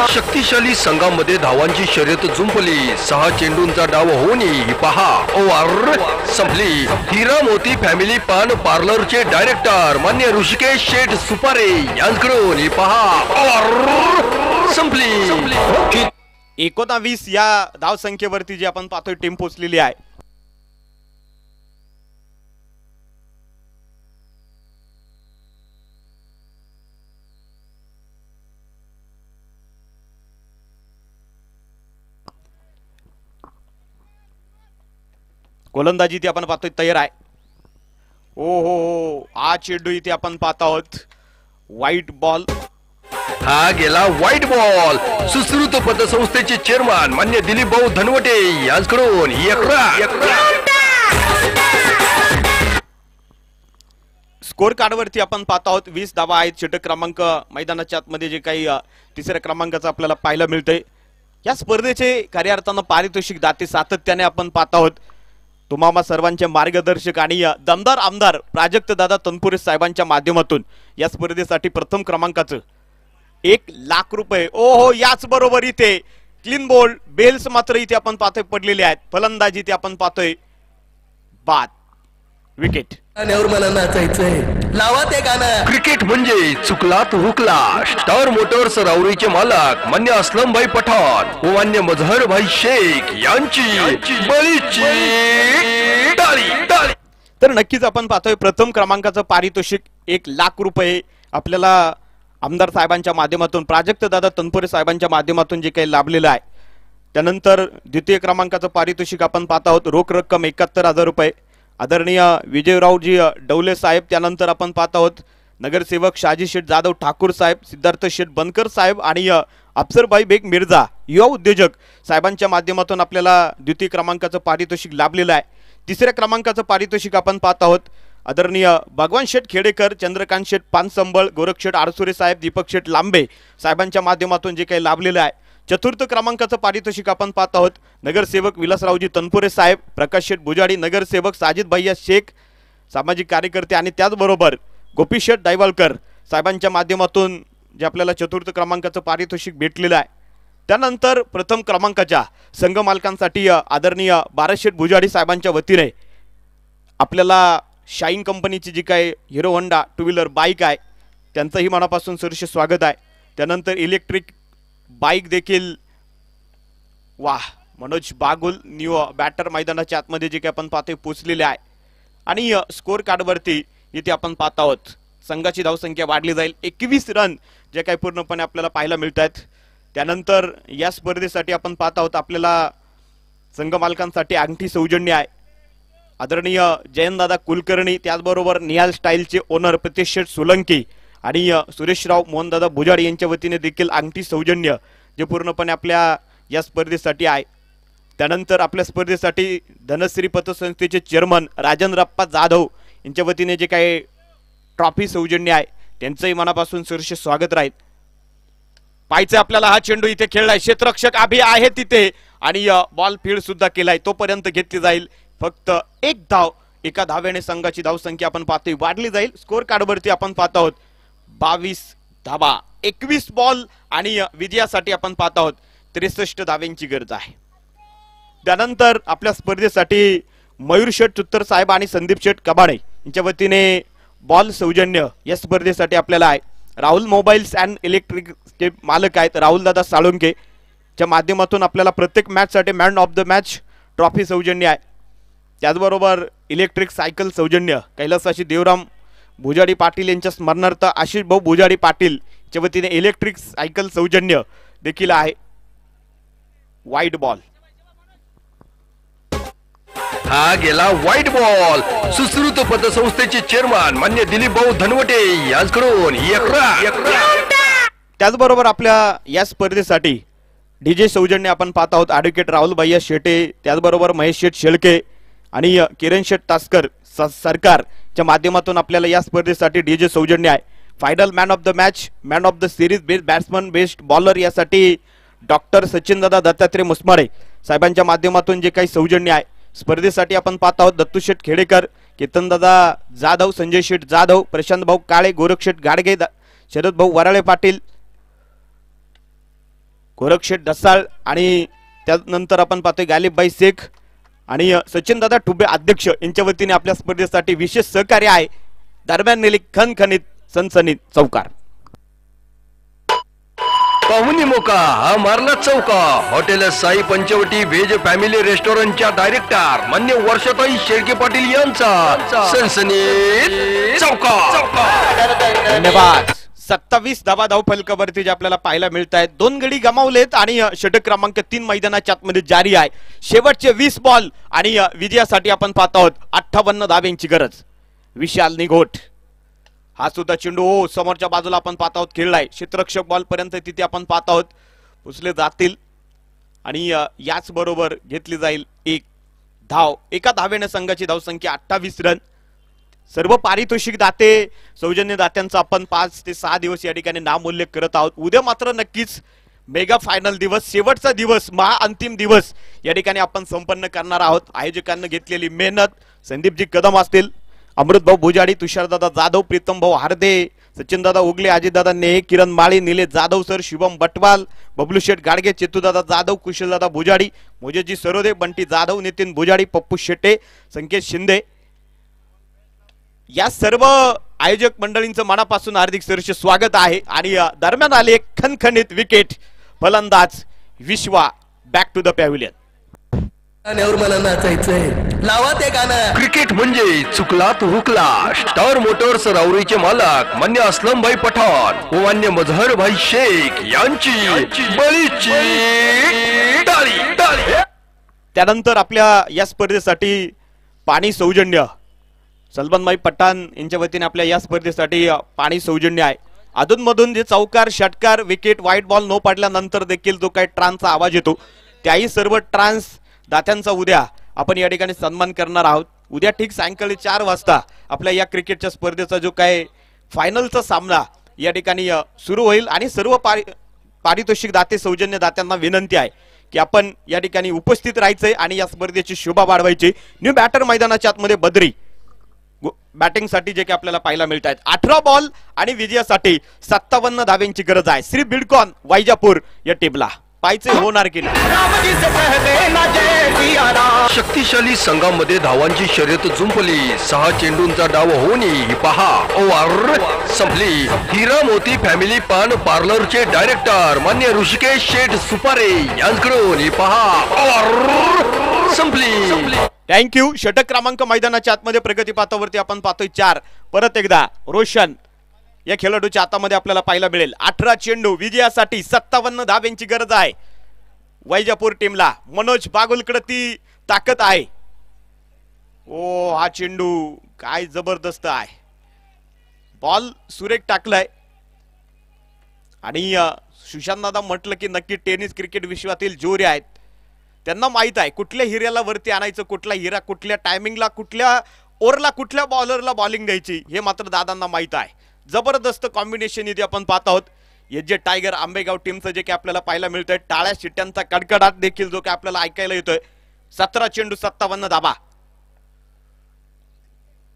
शक्तिशाली संघामध्ये धावांची शर्यत जुंपली. 6 चेंडूंचा डाव होऊन ही पहा ओव्हर संपली. हिरा मोती फॅमिली पान पार्लरचे डायरेक्टर मान्य ऋषिकेश शेठ सुपारे यांच्याकडून ही पहा ओव्हर संपली. 19 या धाव संख्येवरती जी आपण पाहतोय टीम पोहोचलेली आहे. गोलंदाजी इथे आपण पाहतोय तयार आहे. हो हा चेंडू इथे आपण पाहत आहोत व्हाईट बॉल. हा गेला व्हाईट बॉल. सुश्रुत पतसंस्थेचे चेअरमन मान्य दिलीप भाऊ धनवटे यांच्याकडून 1 रन. स्कोर कार्डवरती आपण पाहत आहोत 20 धावा आहेत. षटक क्रमांक मैदानाच्या आतमध्ये जे काही 3ऱ्या क्रमांकाचं आपल्याला पाहायला मिळतंय. या स्पर्धेचे खऱ्या अर्थानं पारितोषिक दाते सातत्याने आपण पाहत आहोत. तुम्हा सर्वांचे मार्गदर्शक आणि दमदार आमदार प्राजक्त दादा तनपुरे साहेबांच्या माध्यमातून या स्पर्धेसाठी प्रथम क्रमांकाचं 1 लाख रुपये. ओहो याच बरोबर इथे क्लीन बोल्ड बेल्स मात्र इथे आपण पाहतोय पडलेले आहेत. फलंदाजी इथे आपण पाहतोय बाद. विकेट. गाण्यावर मला नाचायचंय. लावा ते गाणं. क्रिकेट म्हणजे चुकला तो हुकला. स्टार मोटर्स राऊरीचे मालक मान्य असलमभाई पठाण व मान्य मजहरभाई शेख यांची बळीची टाळी. तर नक्कीच आपण पाहतोय प्रथम क्रमांकाचं पारितोषिक 1 लाख रुपये आपल्याला आमदार साहेबांच्या माध्यमातून प्राजक्त दादा तनपुरे साहेबांच्या माध्यमातून जे काही लाभलेलं आहे. त्यानंतर द्वितीय क्रमांकाचं पारितोषिक आपण पाहत आहोत रोख रक्कम 71,000 रुपये आदरणीय विजयरावजी डवले साहेब. त्यानंतर आपण पाहत आहोत नगरसेवक शाजी शेठ जाधव ठाकूर साहेब, सिद्धार्थ शेठ बनकर साहेब आणि अफसरभाई बेग मिर्झा युवा उद्योजक साहेबांच्या माध्यमातून आपल्याला द्वितीय क्रमांकाचं पारितोषिक लाभलेलं आहे. 3ऱ्या क्रमांकाचं पारितोषिक आपण पाहत आहोत आदरणीय भगवान शेठ खेडेकर, चंद्रकांत शेठ पानसंबळ, गोरख शेठ आरसुरे साहेब, दीपक शेठ लांबे साहेबांच्या माध्यमातून जे काही लाभलेलं आहे. चतुर्थ क्रमांकाचं पारितोषिक आपण पाहत आहोत. नगरसेवक विलासरावजी तनपुरे साहेब, प्रकाश शेठ बुजाडी, नगरसेवक साजिद भैया शेख, सामाजिक कार्यकर्ते आणि त्याचबरोबर गोपी शेठ दायवालकर साहेबांच्या माध्यमातून जे आपल्याला चतुर्थ क्रमांकाचं पारितोषिक भेटलेलं आहे. त्यानंतर प्रथम क्रमांकाच्या संघ मालकांसाठी आदरणीय बारा शेठ बुजाडी साहेबांच्या वतीने आपल्याला शाईन कंपनीची जी काही hero Honda two wheeler bike आहे त्यांचंही मनापासून सहर्ष स्वागत आहे. त्यानंतर इलेक्ट्रिक बाईक देखील वाह मनोज बागुल न्यू बॅटर मैदानाच्या आतमध्ये जे काही आपण पाहतोय पोचलेले आहे. आणि स्कोअर कार्डवरती इथे आपण पाहत आहोत संघाची धावसंख्या वाढली जाईल. 21 रन जे काही पूर्णपणे आपल्याला पाहायला मिळत आहेत. त्यानंतर या स्पर्धेसाठी आपण पाहत आहोत आपल्याला संघ मालकांसाठी अंगठी सौजन्य आहे. आदरणीय जयंतदादा कुलकर्णी, त्याचबरोबर निहाल स्टाईलचे ओनर प्रतीश शेठ सोलंकी आणि सुरेशराव मोहनदादा भुजाडी यांच्या वतीने देखील अंगठी सौजन्य जे पूर्णपणे आपल्या या स्पर्धेसाठी आहे. त्यानंतर आपल्या स्पर्धेसाठी धनश्री पतसंस्थेचे चेअरमन राजेंद्रप्पा जाधव यांच्या वतीने जे काही ट्रॉफी सौजन्य आहे त्यांचंही मनापासून सहर्ष स्वागत राहील. पाहायचं आपल्याला हा चेंडू इथे खेळलाय, क्षेत्ररक्षक अभि आहे तिथे आणि बॉल फील्ड सुद्धा केलाय, तोपर्यंत घेतली जाईल. फक्त एक धाव, एका धावेने संघाची धावसंख्या आपण पाहतोय वाढली जाईल. स्कोअर कार्डवरती आपण पाहत आहोत 22 धावा, 21 बॉल आणि विजयासाठी आपण पाहत आहोत 63 धाव्यांची गरज आहे. त्यानंतर आपल्या स्पर्धेसाठी मयूर शेठ चुत्तर साहेब आणि संदीप शेठ कबाडे यांच्या वतीने बॉल सौजन्य या स्पर्धेसाठी आपल्याला आहे. राहुल मोबाईल्स अँड इलेक्ट्रिक चे मालक आहेत राहुल दादा साळुंके च्या माध्यमातून आपल्याला प्रत्येक मॅच साठी man of the match trophy सौजन्य आहे. त्याचबरोबर इलेक्ट्रिक सायकल सौजन्य कैलासवासी देवराम भुजाडी पाटील यांच्या स्मरणार्थ आशिष भाऊ भुजाडी पाटील च्या वतीने इलेक्ट्रिक सायकल सौजन्य देखील आहे. वाईट बॉल, हा गेला व्हाईट बॉल. सुश्रुत पतसंस्थेचे चेअरमन मान्य दिलीप भाऊ धनवटे यांच्याकडून 11. त्याचबरोबर आपल्या या स्पर्धेसाठी डीजे सौजन्य आपण पाहत आहोत ॲडव्होकेट राहुल भैया शेटे, त्याचबरोबर महेश शेठ शेळके आणि किरण शेठ तास्कर सरकारच्या माध्यमातून आपल्याला या स्पर्धेसाठी डीजे सौजन्य आहे. Final man of the match, man of the series, best batsman, best bowler यासाठी डॉक्टर सचिनदादा दत्तात्रय मुसमाडे साहेबांच्या माध्यमातून जे काही सौजन्य आहे. स्पर्धेसाठी आपण पाहत आहोत दत्तू शेठ खेडेकर, केतनदादा जाधव, संजय शेठ जाधव, प्रशांत भाऊ काळे, गोरख शेठ गाडगे, शरद भाऊ वराळे पाटील, गोरख शेठ ढसाळ आणि त्यानंतर आपण पाहतोय गालिबभाई शेख आणि सचिनदादा टुबे अध्यक्ष यांच्या वतीने आपल्या स्पर्धेसाठी विशेष सहकार्य आहे. दरम्यान नेली खणखणीत सनसनीत चौकार. पाहुणी मोका हा मारला चौका. Hotel Sai Panchavati veg family रेस्टॉरंटच्या डायरेक्टर मान्य वर्षाताई शेळके पाटील यांचा सनसनीत चौका. धन्यवाद. 27 धावा धाव फलकावरती जे आपल्याला पाहायला मिळत आहेत. 2 गडी गमावलेत आणि षटक क्रमांक 3 मैदानाच्या आतमध्ये जारी आहे. शेवटचे 20 बॉल आणि विजयासाठी आपण पाहत आहोत 58 धाव्यांची गरज. विशाल निघोट हा सुद्धा चेंडू समोरच्या बाजूला आपण पाहत आहोत खेळलाय. क्षेत्ररक्षक बॉल पर्यंत तिथे आपण पाहत आहोत उचले जातील आणि याच बरोबर घेतली जाईल 1 धाव. एका धावेने संघाची धावसंख्या 28 रन. सर्व पारितोषिक दाते सौजन्य दात्यांचा आपण 5 ते 6 दिवस या ठिकाणी नामोल्लेख करत आहोत. उद्या मात्र नक्कीच मेगा फायनल दिवस, शेवटचा दिवस, महाअंतिम दिवस या ठिकाणी आपण संपन्न करणार आहोत. आयोजकांनी घेतलेली मेहनत संदीपजी कदम असतील, अमृतभाऊ भुजाडी, तुषारदादा जाधव, प्रीतम भाऊ हार्दे, सचिनदादा उगले, अजितदादा नेहे, किरण माळी, निलेश जाधव सर, शुभम बटवाल, बबलू शेठ गाडगे, चेतुदादा जाधव, कुशलदादा भुजाडी, मोजेजी सरोदे, बंटी जाधव, नितीन भुजाडी, पप्पू शेट्टे, संकेत शिंदे या सर्व आयोजक मंडळींचं मनापासून हार्दिक सहर्ष स्वागत आहे. आणि दरम्यान आले एक खणखणीत विकेट. फलंदाज विश्वा बॅक टू द पॅव्हिलियन. गाण्यावर मला नाचायचंय, लावा ते गाणं. क्रिकेट म्हणजे चुकला तो हुकला. स्टार मोटर्स राऊरीचे मालक मान्य असलमभाई पठाण व मान्य मजहर भाई शेख यांची बळीची टाळी. त्यानंतर आपल्या या स्पर्धेसाठी पाणी सौजन्य सलमानभाई पठाण यांच्या वतीने आपल्या या स्पर्धेसाठी पाणी सौजन्य आहे. अधूनमधून जे चौकार, षटकार, विकेट, व्हाईट बॉल न पडल्यानंतर देखील जो काही ट्रान्सचा आवाज येतो त्याही सर्व ट्रान्स दात्यांचा उद्या आपण या ठिकाणी सन्मान करणार आहोत. उद्या ठीक सायंकाळी 4 वाजता आपल्या या क्रिकेटच्या स्पर्धेचा जो काय फायनलचा सामना या ठिकाणी सुरू होईल आणि सर्व पारितोषिक दाते सौजन्य दात्यांना विनंती आहे की आपण या ठिकाणी उपस्थित राहायचंय आणि या स्पर्धेची शोभा वाढवायची। न्यू बॅटर मैदानाच्या आतमध्ये बद्री बॅटिंग साठी जे की आपल्याला पाहायला मिळत आहेत। 18 बॉल आणि विजयासाठी 57 धाव्यांची गरज आहे श्री बिडकॉन वैजापूर या टीमला। पाहायचे होणार की नाही। शक्तिशाली संघामध्ये धावांची शर्यत जुंपली, 6 चेंडूंचा डाव होऊन ही पहा ओव्हर संपली। हिरा मोती फॅमिली पान पार्लरचे डायरेक्टर मान्य ऋषिकेश शेठ सुपारे यांच्याकडून ही पहा ओव्हर संपली। थँक्यू। षटक क्रमांक मैदानाच्या आतमध्ये प्रगती पातावरती आपण पाहतोय 4। परत एकदा रोशन या खेळाडूच्या हातामध्ये आपल्याला पाहायला मिळेल। 18 चेंडू विजयासाठी 57 धाव्यांची गरज आहे वैजापूर टीमला। मनोज बागुलकडे ती ताकद आहे। ओ हा चेंडू काय जबरदस्त आहे, बॉल सुरेख टाकलाय आणि सुशांत दादा म्हटलं की नक्की टेनिस क्रिकेट विश्वातील जोरे आहेत, त्यांना माहित आहे कुठल्या हिऱ्याला वरती आणायचं, कुठला हिरा कुठल्या टायमिंगला, कुठल्या ओव्हरला, कुठल्या बॉलरला बॉलिंग द्यायची हे मात्र दादांना माहित आहे। जबरदस्त कॉम्बिनेशन इथे आपण पाहत आहोत। जे टायगर आंबेगाव टीमचं जे की आपल्याला पाहायला मिळतंय, टाळ्या शिट्ट्यांचा कडकडाट देखील जो की आपल्याला ऐकायला येतोय। 17 चेंडू 57 धाबा।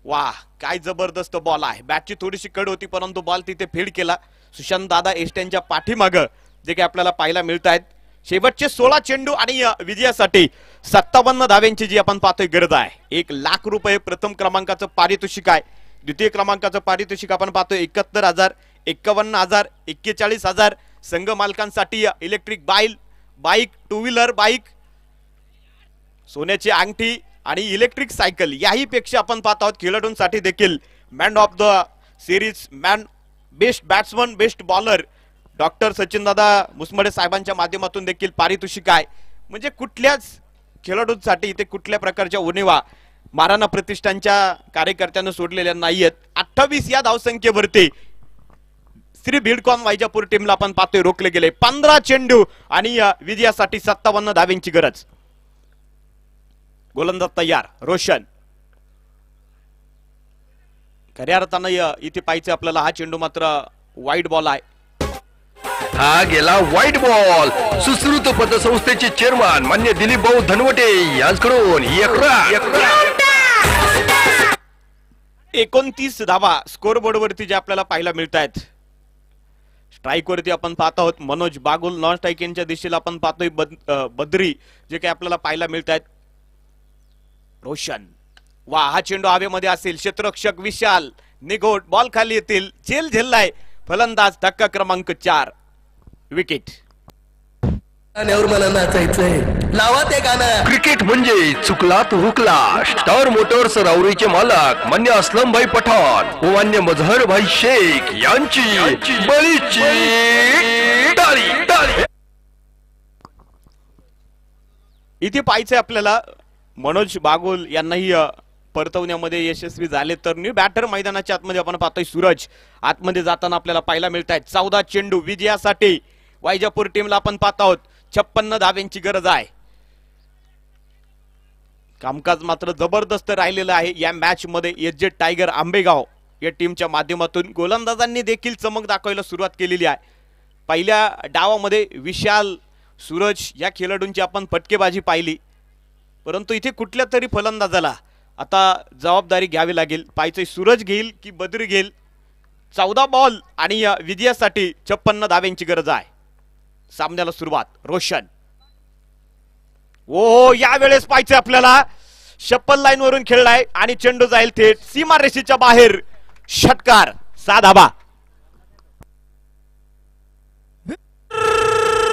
वाह काय जबरदस्त बॉल आहे। बॅटची थोडीशी कड होती परंतु बॉल तिथे फील्ड केला सुशांत दादा एस्ट्यांच्या पाठीमागं जे की आपल्याला पाहायला मिळत आहेत। शेवटचे 16 चेंडू आणि विजयासाठी 57 धाव्यांची जी आपण पाहतोय गरज आहे। 1 लाख रुपये प्रथम क्रमांकाचं पारितोषिक आहे। द्वितीय क्रमांकाचं पारितोषिक आपण पाहतोय 71,000, 51,000, 41,000। संघ मालकांसाठी इलेक्ट्रिक बाईक, 2 व्हीलर बाईक, सोन्याची अंगठी आणि इलेक्ट्रिक सायकल। याही पेक्षा आपण पाहत आहोत खेळाडूंसाठी देखील man of the series, man best batsman, best bowler doctor Sachin दादा मुसमडे साहेबांच्या माध्यमातून देखील पारितोषिक आहे। म्हणजे कुठल्याच खेळाडूंसाठी इथे कुठल्या प्रकारच्या उणीवा महाराणा प्रतिष्ठानच्या कार्यकर्त्यांना सोडलेल्या नाहीयेत। 28 या धावसंख्येवरती श्री बिडकॉन वैजापूर टीमला आपण पाहतोय रोखले गेले। 15 चेंडू आणि विजयासाठी 57 धाव्यांची गरज। गोलंदाज तयार रोशन। खऱ्या अर्थानं इथे पाहिजे आपल्याला हा चेंडू मात्र वाईड बॉल आहे। हा गेला व्हाईट बॉल। सुश्रुत पतसंस्थेचे चेअरमन मान्य दिलीप भाऊ धनवटे यांच्याकडून 29 धावा स्कोर बोर्ड वरती जे आपल्याला पाहायला मिळत आहेत। स्ट्राईक वरती आपण पाहत आहोत मनोज बागुल, नॉन स्ट्राईक यांच्या दिशेला आपण पाहतोय बद्री जे काही आपल्याला पाहायला मिळत आहेत। रोशन वा हा चेंडू हवेमध्ये असेल, क्षेत्ररक्षक विशाल निघोट बॉल खाली येतील, झेल झेललाय फलंदाज। धक्का क्रमांक 4 विकेट। गाण्यावर मला नाचायचंय, लावा ते गाणं। क्रिकेट म्हणजे चुकला तो हुकला। स्टार मोटर्स राऊरीचे मालक मान्य असलम भाई पठाण व मान्य मजहर भाई शेख यांची बळीची टाळी। इथे पाहायचंय आपल्याला मनोज बागुल यांनाही परतवण्यामध्ये यशस्वी झाले तर न्यू बॅटर मैदानाच्या आतमध्ये आपण पाहतोय सूरज आतमध्ये जाताना आपल्याला पाहायला मिळत आहेत। 14 चेंडू विजयासाठी वैजापूर टीमला आपण पाहत आहोत 56 धाव्यांची गरज आहे। कामकाज मात्र जबरदस्त राहिलेलं आहे या मॅच मध्ये। जे टायगर आंबेगाव या टीमच्या माध्यमातून गोलंदाजांनी देखील चमक दाखवायला सुरुवात केलेली आहे। पहिल्या डावामध्ये विशाल, सूरज या खेळाडूंची आपण फटकेबाजी पाहिली परंतु इथे कुठल्या तरी फलंदाजाला आता जबाबदारी घ्यावी लागेल। पाहिजे सूरज घेईल की बद्री घेईल। 14 बॉल आणि विजयासाठी 56 धाव्यांची गरज आहे। सामन्याला सुरुवात रोशन। ओ यावेळेस पाहिजे आपल्याला शप्पल लाईन वरून खेळलाय आणि चेंडू जाईल थेट सीमा रेषेच्या बाहेर। षटकार 6 धाबा।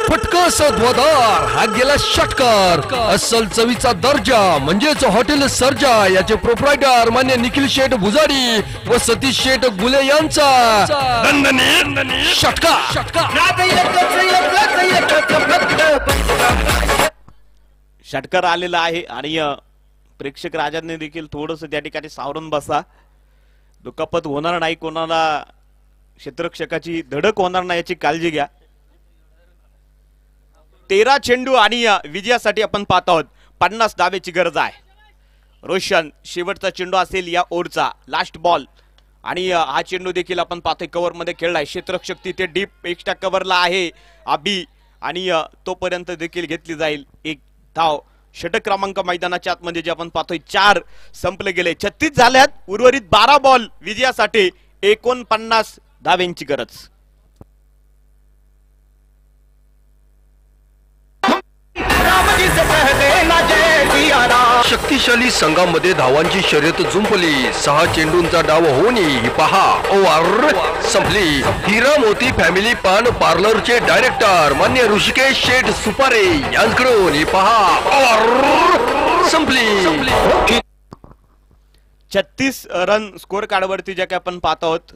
फटका सद्वादार हा गेला षटकार। अस्सल चवीचा दर्जा म्हणजेच हॉटेल सर्जा याचे प्रोप्रायटर मान्य निखिल शेठ भुजारी व सतीश शेठ गुले यांचा षटकार। षटकार आलेला आहे आणि प्रेक्षक राजांनी देखील थोडंसं त्या ठिकाणी सावरून बसा। दुखापत होणार नाही, कोणाला क्षेत्ररक्षकाची धडक होणार नाही याची काळजी घ्या। 13 चेंडू आणि विजयासाठी आपण पाहत आहोत 50 धावेची गरज आहे। रोशन शेवटचा चेंडू असेल या ओव्हरचा लास्ट बॉल आणि हा चेंडू देखील आपण पाहतोय कव्हर मध्ये खेळलाय क्षेत्ररक्षक तिथे डीप एक्स्ट्रा कव्हरला आहे अबी आणि तोपर्यंत देखील घेतली जाईल एक धाव षटक क्रमांक मैदानाच्या आतमध्ये जे आपण पाहतोय 4 संपले गेले 36 झाल्यात उर्वरित 12 बॉल विजयासाठी 49 धाव्यांची गरज शक्तिशाली संघामध्ये धावांची शर्यत जुंपली 6 चेंडूंचा डाव होऊन ही पहा ओव्हर संपली हिरा मोती फॅमिली पान पार्लरचे डायरेक्टर मान्य ऋषिकेश शेठ सुपारे यांच्याकडून ही पहा ओव्हर संपली 36 रन स्कोर कार्डवरती जे काही आपण पाहत आहोत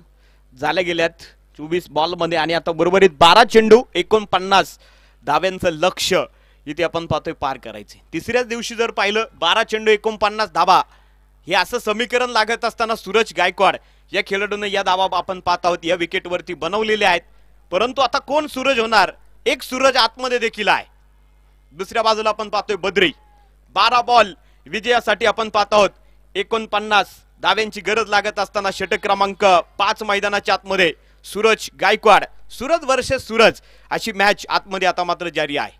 झाले गेल्यात 24 बॉल मध्ये आणि आता बरोबरीत 12 चेंडू 49 धाव्यांचं लक्ष इथे आपण पाहतोय पार करायचे तिसऱ्याच दिवशी जर पाहिलं 12 चेंडू 49 धाबा हे असं समीकरण लागत असताना सूरज गायकवाड या खेळाडूने या धाबा आपण पाहत आहोत या विकेटवरती बनवलेले आहेत परंतु आता कोण सूरज होणार एक सूरज आतमध्ये देखील आहे दुसऱ्या बाजूला आपण पाहतोय बद्री 12 बॉल विजयासाठी आपण पाहत आहोत 49 धाव्यांची गरज लागत असताना षटक क्रमांक 5 मैदानाच्या आतमध्ये सूरज गायकवाड सूरज वर्सेस सूरज अशी मॅच आतमध्ये आता मात्र जारी आहे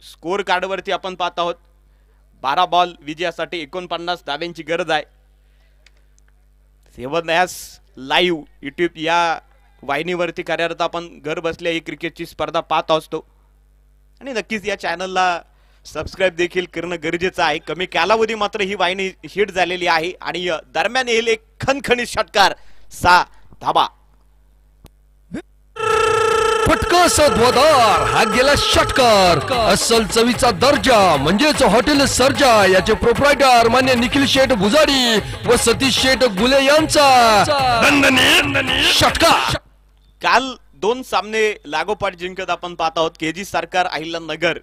स्कोर कार्डवरती आपण पाहत आहोत 12 बॉल विजयासाठी 49 धाव्यांची गरज आहे 7 एस लाईव्ह युट्यूब या वाहिनीवरती कार्यरत आपण घर बसल्या ही क्रिकेटची स्पर्धा पाहत असतो आणि नक्कीच या चॅनलला सबस्क्राईब देखील करणं गरजेचं आहे कमी कालावधी मात्र ही वाहिनी हिट झालेली आहे आणि दरम्यान येईल एक खणखणीत षटकार 6 धाबा फटका सध्वदार हा गेला षटकार अस्सल चवीचा दर्जा म्हणजेच हॉटेल सर्जा याचे प्रोप्रायटर मान्य निखिल शेठ भुजाडी व सतीश शेठ गुले यांचा षटकार काल 2 सामने लागोपाठ जिंकत आपण पाहत आहोत केजी सरकार अहिल्यानगर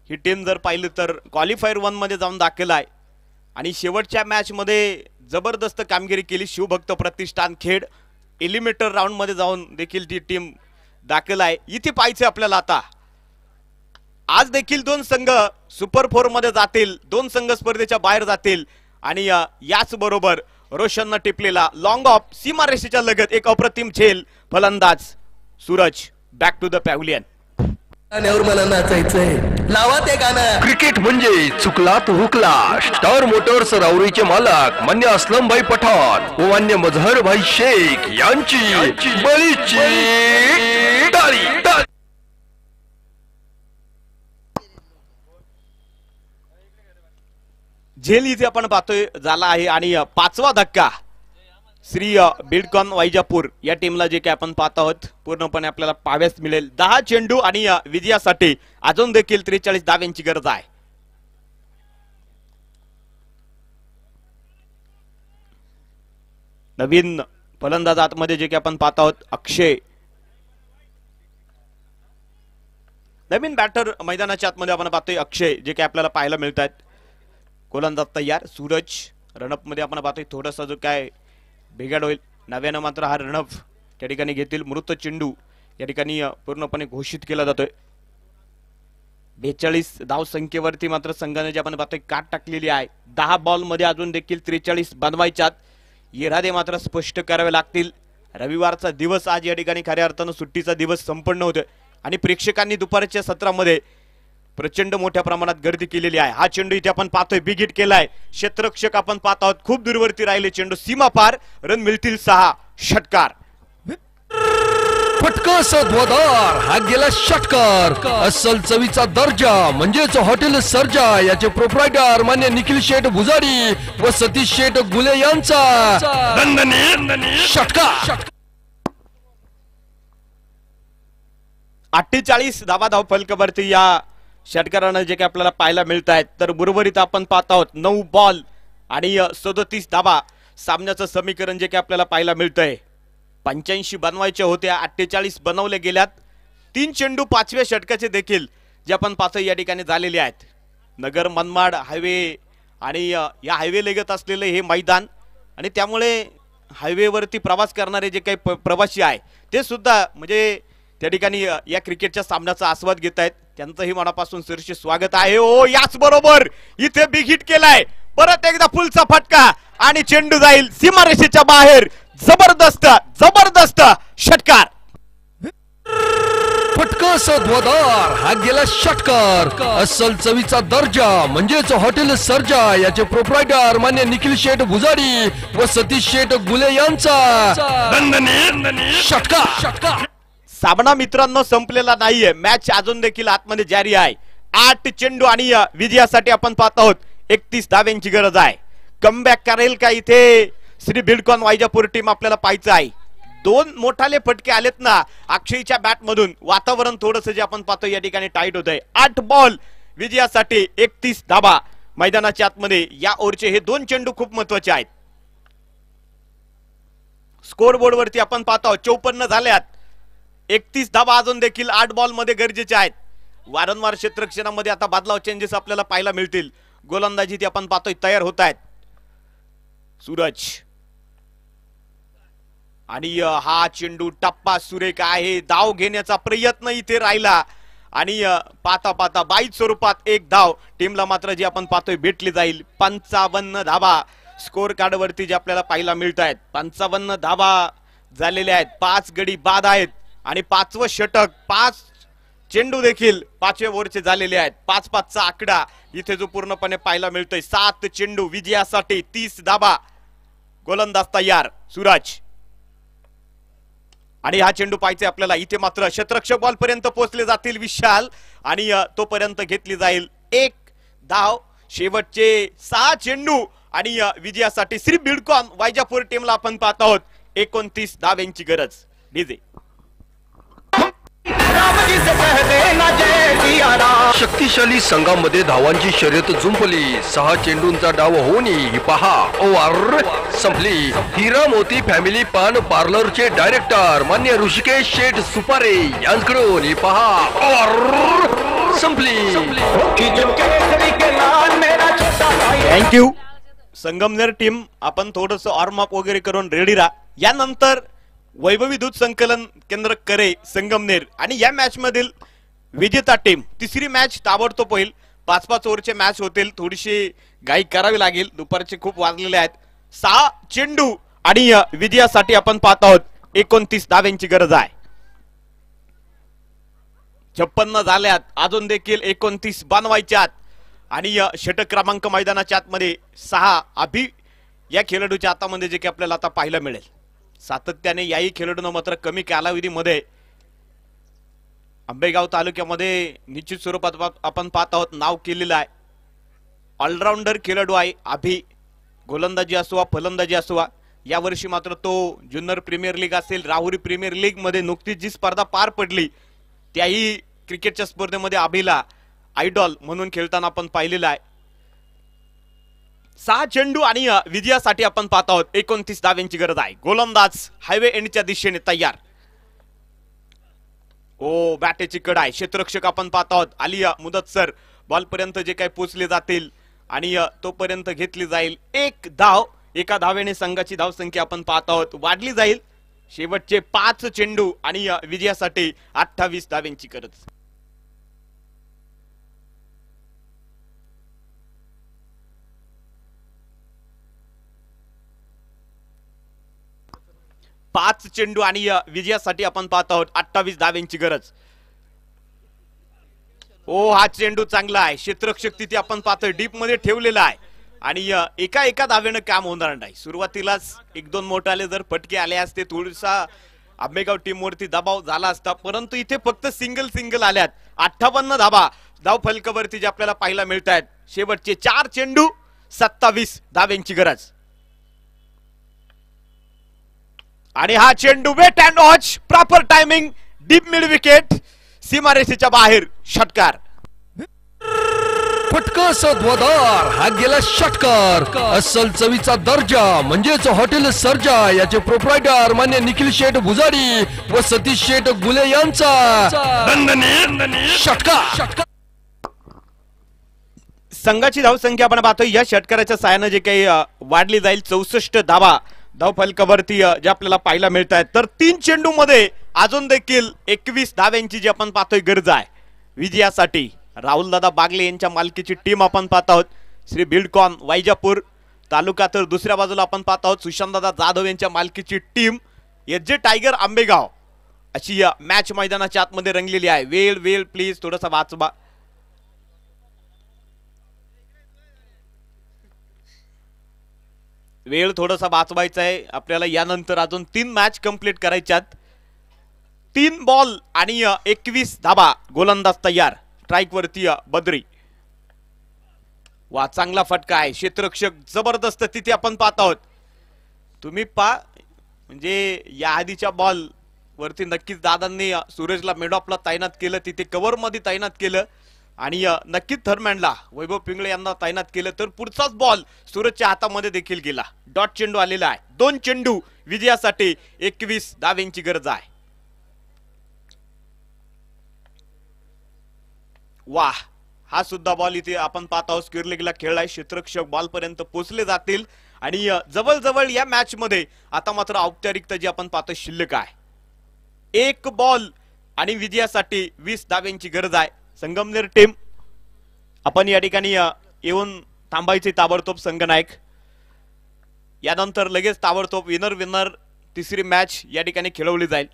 ही टीम जर पाहिलं तर क्वालिफायर 1 मध्ये जाऊन दाखल आहे आणि शेवटच्या मॅच मध्ये जबरदस्त कामगिरी केली शिवभक्त प्रतिष्ठान खेड एलिमिनेटर राऊंड मध्ये जाऊन देखील ती टीम दाखल आहे इथे पाहायचं आपल्याला आता आज देखील 2 संघ सुपर 4 मध्ये जातील 2 संघ स्पर्धेच्या बाहेर जातील आणि याच बरोबर रोशननं टिपलेला लॉंग ऑफ सीमारेषेच्या लगत एक अप्रतिम झेल फलंदाज Suraj back to the pavilion गाण्यावर मला नाचायचंय लावा ते गाणं क्रिकेट म्हणजे चुकला तो हुकला स्टार मोटर्स राऊरीचे मालक मान्य असलम भाई पठाण व मान्य मजहर भाई शेख यांची बळीची टाळी झेल इथे आपण पाहतोय झाला आहे आणि 5वा धक्का श्री बिल्डकॉन वैजापूर या टीमला जे काही आपण पाहत आहोत पूर्णपणे आपल्याला पाहाव्यास मिळेल 10 चेंडू आणि विजयासाठी अजून देखील 43 धाव्यांची गरज आहे नवीन फलंदाज आतमध्ये जे काही आपण पाहत आहोत अक्षय नवीन बॅटर मैदानाच्या आतमध्ये आपण पाहतोय अक्षय जे काही आपल्याला पाहायला मिळत आहेत गोलंदाज तयार सूरज रनअप मध्ये आपण पाहतोय थोडासा जो काय बिघाड होईल नव्यानं मात्र हा रनअप त्या ठिकाणी घेतील मृत चेंडू या ठिकाणी पूर्णपणे घोषित केला जातोय 42 धाव संख्येवरती मात्र संघाने जे आपण पाहतोय काट टाकलेली आहे 10 बॉल मध्ये अजून देखील 43 बनवायच्यात इरादे मात्र स्पष्ट करावे लागतील रविवारचा दिवस आज या ठिकाणी खऱ्या अर्थानं सुट्टीचा दिवस संपन्न होतोय आणि प्रेक्षकांनी दुपारच्या सत्रामध्ये प्रचंड मोठ्या प्रमाणात गर्दी केलेली आहे हा चेंडू इथे आपण पाहतोय बिग हिट केलाय क्षेत्ररक्षक आपण पाहत आहोत खूप दूरवरती राहिले चेंडू सीमा पार रन मिळतील 6 षटकार फटका सध्वदार हा गेला षटकार अस्सल चवीचा दर्जा म्हणजेच हॉटेल सर्जा याचे प्रोप्रायटर मान्य निखिल शेठ भुजाडी व सतीश शेठ गुले यांचा षटकार 48 धाव फलकावरती या षटकारानं जे काही आपल्याला पाहायला मिळत आहेत तर उर्वरित आपण पाहत आहोत 9 बॉल आणि 37 धावा सामन्याचं समीकरण जे काही आपल्याला पाहायला मिळतंय 85 बनवायचे होते 48 बनवले गेल्यात 3 चेंडू 5व्या षटकाचे देखील जे आपण पाहतोय या ठिकाणी झालेले आहेत नगर मनमाड हायवे आणि या हायवे लगत असलेले हे मैदान आणि त्यामुळे हायवेवरती प्रवास करणारे जे काही प्रवासी आहे ते सुद्धा म्हणजे त्या ठिकाणी या क्रिकेटच्या सामन्याचा आस्वाद घेत आहेत, त्यांचंही मनापासून सरसे स्वागत आहे. ओ याच बरोबर इथे बिग हिट केलाय, परत एकदा फुलचा फटका आणि चेंडू जाईल सीमारेषेच्या बाहेर. जबरदस्त जबरदस्त षटकार. फटका सध्वदार हा गेला षटकार. अस्सल चवीचा दर्जा म्हणजेच हॉटेल सर्जा याचे प्रोप्रायटर मान्य निखिल शेठ भुजाडी व सतीश शेठ गुले यांचा षटकार. सामना मित्रांनो संपलेला नाहीये, मॅच अजून देखील आतमध्ये जारी आहे. 8 चेंडू आणि विजयासाठी आपण पाहत आहोत 31 धाव्यांची गरज आहे. कमबॅक करेल का इथे श्री बिल्डकॉन वायजापूर टीम आपल्याला पाहायचं आहे. 2 मोठाले फटके आलेत ना अक्षयच्या बॅट मधून, वातावरण थोडंसं जे आपण पाहतो या ठिकाणी टाईट होत आहे. 8 बॉल विजयासाठी 31 धाबा मैदानाच्या आतमध्ये. या ओव्हरचे हे 2 चेंडू खूप महत्वाचे आहेत. स्कोर बोर्ड वरती आपण पाहतो 54 झाल्यात. 31 धाबा अजून देखील 8 बॉल मध्ये गरजेचे आहेत. वारंवार क्षेत्ररक्षणामध्ये आता बदलाव चेंजेस आपल्याला पाहायला मिळतील. गोलंदाजी ती आपण पाहतोय तयार होत आहेत. सूरज आणि हा चेंडू टप्पा सुरेख आहे. धाव घेण्याचा प्रयत्न इथे राहिला आणि पाता पाता बाईट स्वरूपात एक धाव टीमला मात्र जी आपण पाहतोय भेटली जाईल. 55 धाबा स्कोर कार्ड वरती जे आपल्याला पाहायला मिळत आहेत. 55 धाबा झालेल्या आहेत. 5 गडी बाद आहेत आणि 5वं षटक. 5 चेंडू देखील 5व्या ओव्हरचे झालेले आहेत. 5-5चा आकडा इथे जो पूर्णपणे पाहायला मिळतोय. 7 चेंडू विजयासाठी 30 धाबा. गोलंदाज तयार सूरज आणि हा चेंडू पाहायचे आपल्याला. इथे मात्र शतरक्षक बॉल पर्यंत पोहोचले जातील विशाल आणि तोपर्यंत घेतली जाईल 1 धाव. शेवटचे 6 चेंडू आणि विजयासाठी श्री बिल्डकॉन वायजापूर टीमला आपण पाहत आहोत 29 धाव्यांची गरज. डीजे शक्तिशाली संघामध्ये धावांची शर्यत जुंपली. 6 चेंडूंचा डाव होऊन ही पहा ओव्हर संपली. हिरा मोती फॅमिली पान पार्लरचे डायरेक्टर मान्य ऋषिकेश शेठ सुपारे यांच्याकडून ही पहा ओव्हर संपली. थँक्यू. संगमनेर टीम आपण थोडस वॉर्मअप वगैरे करून रेडी राहा. यानंतर वैभवी दूध संकलन केंद्र करे संगमनेर आणि या मॅच मधील विजेता टीम. तिसरी मॅच ताबडतोब होईल. 5-5 ओव्हरचे मॅच होतील. थोडीशी गाई करावी लागेल. दुपारचे खूप वाजलेले आहेत. 6 चेंडू आणि विजयासाठी आपण पाहत आहोत 29 धाव्यांची गरज आहे. 56 झाल्यात. अजून देखील 29 बनवायच्यात आणि षटक क्रमांक मैदानाच्या आतमध्ये 6. अभि या खेळाडूच्या हातामध्ये जे की आपल्याला आता पाहायला मिळेल. सातत्याने याही खेळाडूंना मात्र कमी कालावधीमध्ये आंबेगाव तालुक्यामध्ये निश्चित स्वरूपात आपण पाहत आहोत नाव केलेलं आहे. ऑलराऊंडर खेळाडू आहे अभि. गोलंदाजी असो फलंदाजी असो. यावर्षी मात्र तो ज्युनियर प्रीमियर लीग असेल राहुरी प्रीमियर लीग मध्ये नुकतीच जी स्पर्धा पार पडली त्याही क्रिकेटच्या स्पर्धेमध्ये अभिला आयडॉल म्हणून खेळताना आपण पाहिलेला आहे. 6 चेंडू आणि विजयासाठी आपण पाहत आहोत 29 धाव्यांची गरज आहे. गोलंदाज हायवे एंडच्या दिशेने तयार. ओ बॅटेची कड आहे. क्षेत्ररक्षक आपण पाहत आहोत आलिया मुदतसर. बॉल पर्यंत जे काही पोचले जातील आणि तोपर्यंत घेतली जाईल 1 धाव. 1 धावेने संघाची धावसंख्या आपण पाहत आहोत वाढली जाईल. शेवटचे 5 चेंडू आणि विजयासाठी 28 धाव्यांची गरज. पाच चेंडू आणि विजयासाठी आपण पाहत आहोत 28 धाव्यांची गरज. ओ हा चेंडू चांगला आहे. क्षेत्ररक्षक तिथे आपण पाहतोय डीप मध्ये ठेवलेला आहे आणि एका धावेनं काम होणार नाही. सुरुवातीलाच 1-2 मोठाले जर फटके आले असते थोडासा आंबेगाव टीम वरती दबाव झाला असता, परंतु इथे फक्त सिंगल आल्यात. 58 धाबा धाव फलकावरती जे आपल्याला पाहायला मिळत आहेत. शेवटचे 4 चेंडू 27 धाव्यांची गरज. आणि हा चेंडू wait and watch proper timing deep mid wicket सीमारेषेच्या बाहेर षटकार. फटका सध्वदार हा गेला षटकार. अस्सल चवीचा दर्जा म्हणजेच हॉटेल सर्जा याचे प्रोप्रायटर मान्य निखिल शेठ भुजाडी व सतीश शेठ गुले यांचा षटकार. संघाची धावसंख्या आपण पाहतोय या षटकाराच्या साहाय्याने जे काही वाढली जाईल 64 धावा धाव फलकावरती जे आपल्याला पाहायला मिळत आहेत. तर 3 चेंडू मध्ये अजून देखील 21 धाव्यांची जी आपण पाहतोय गरज आहे विजयासाठी. राहुल दादा बागले यांच्या मालकीची टीम आपण पाहत आहोत. श्री बिल्डकॉन वैजापूर तालुका. तर दुसऱ्या बाजूला आपण पाहत आहोत सुशांतदादा जाधव यांच्या मालकीची टीम एच.जे. टायगर आंबेगाव. अशी मॅच मैदानाच्या आतमध्ये रंगलेली आहे. वेळ वेळ प्लीज थोडासा वाचवा. वेळ थोडासा वाचवायचा आहे आपल्याला. यानंतर अजून 3 मॅच कंप्लीट करायच्यात. 3 बॉल आणि 21 धाबा. गोलंदाज तयार. स्ट्राईक वरती बद्री. वा चांगला फटका आहे. क्षेत्ररक्षक जबरदस्त तिथे आपण पाहत आहोत. तुम्ही म्हणजे या आधीच्या बॉल वरती नक्कीच दादांनी सूरजला मिडऑफला तैनात केलं, तिथे कव्हर मध्ये तैनात केलं आणि नक्कीच थर्मॅनला वैभव पिंगळे यांना तैनात केलं. तर पुढचाच बॉल सूरजच्या हातामध्ये देखील गेला. डॉट चेंडू आलेला आहे. 2 चेंडू विजयासाठी 21 धाव्यांची गरज आहे. वाह, हा सुद्धा बॉल इथे आपण पाहत आहोत स्क्वेअर लेगला खेळलाय. क्षेत्ररक्षक बॉल पर्यंत पोहोचले जातील आणि जवळ या मॅच मध्ये आता मात्र औपचारिकता जी आपण पाहतो शिल्लक आहे. 1 बॉल आणि विजयासाठी 20 धाव्यांची गरज आहे. संगमनेर टीम आपण या ठिकाणी येऊन थांबायचे ताबडतोब. संघनायक यानंतर लगेच ताबडतोब विनर तिसरी मॅच या ठिकाणी खेळवली जाईल.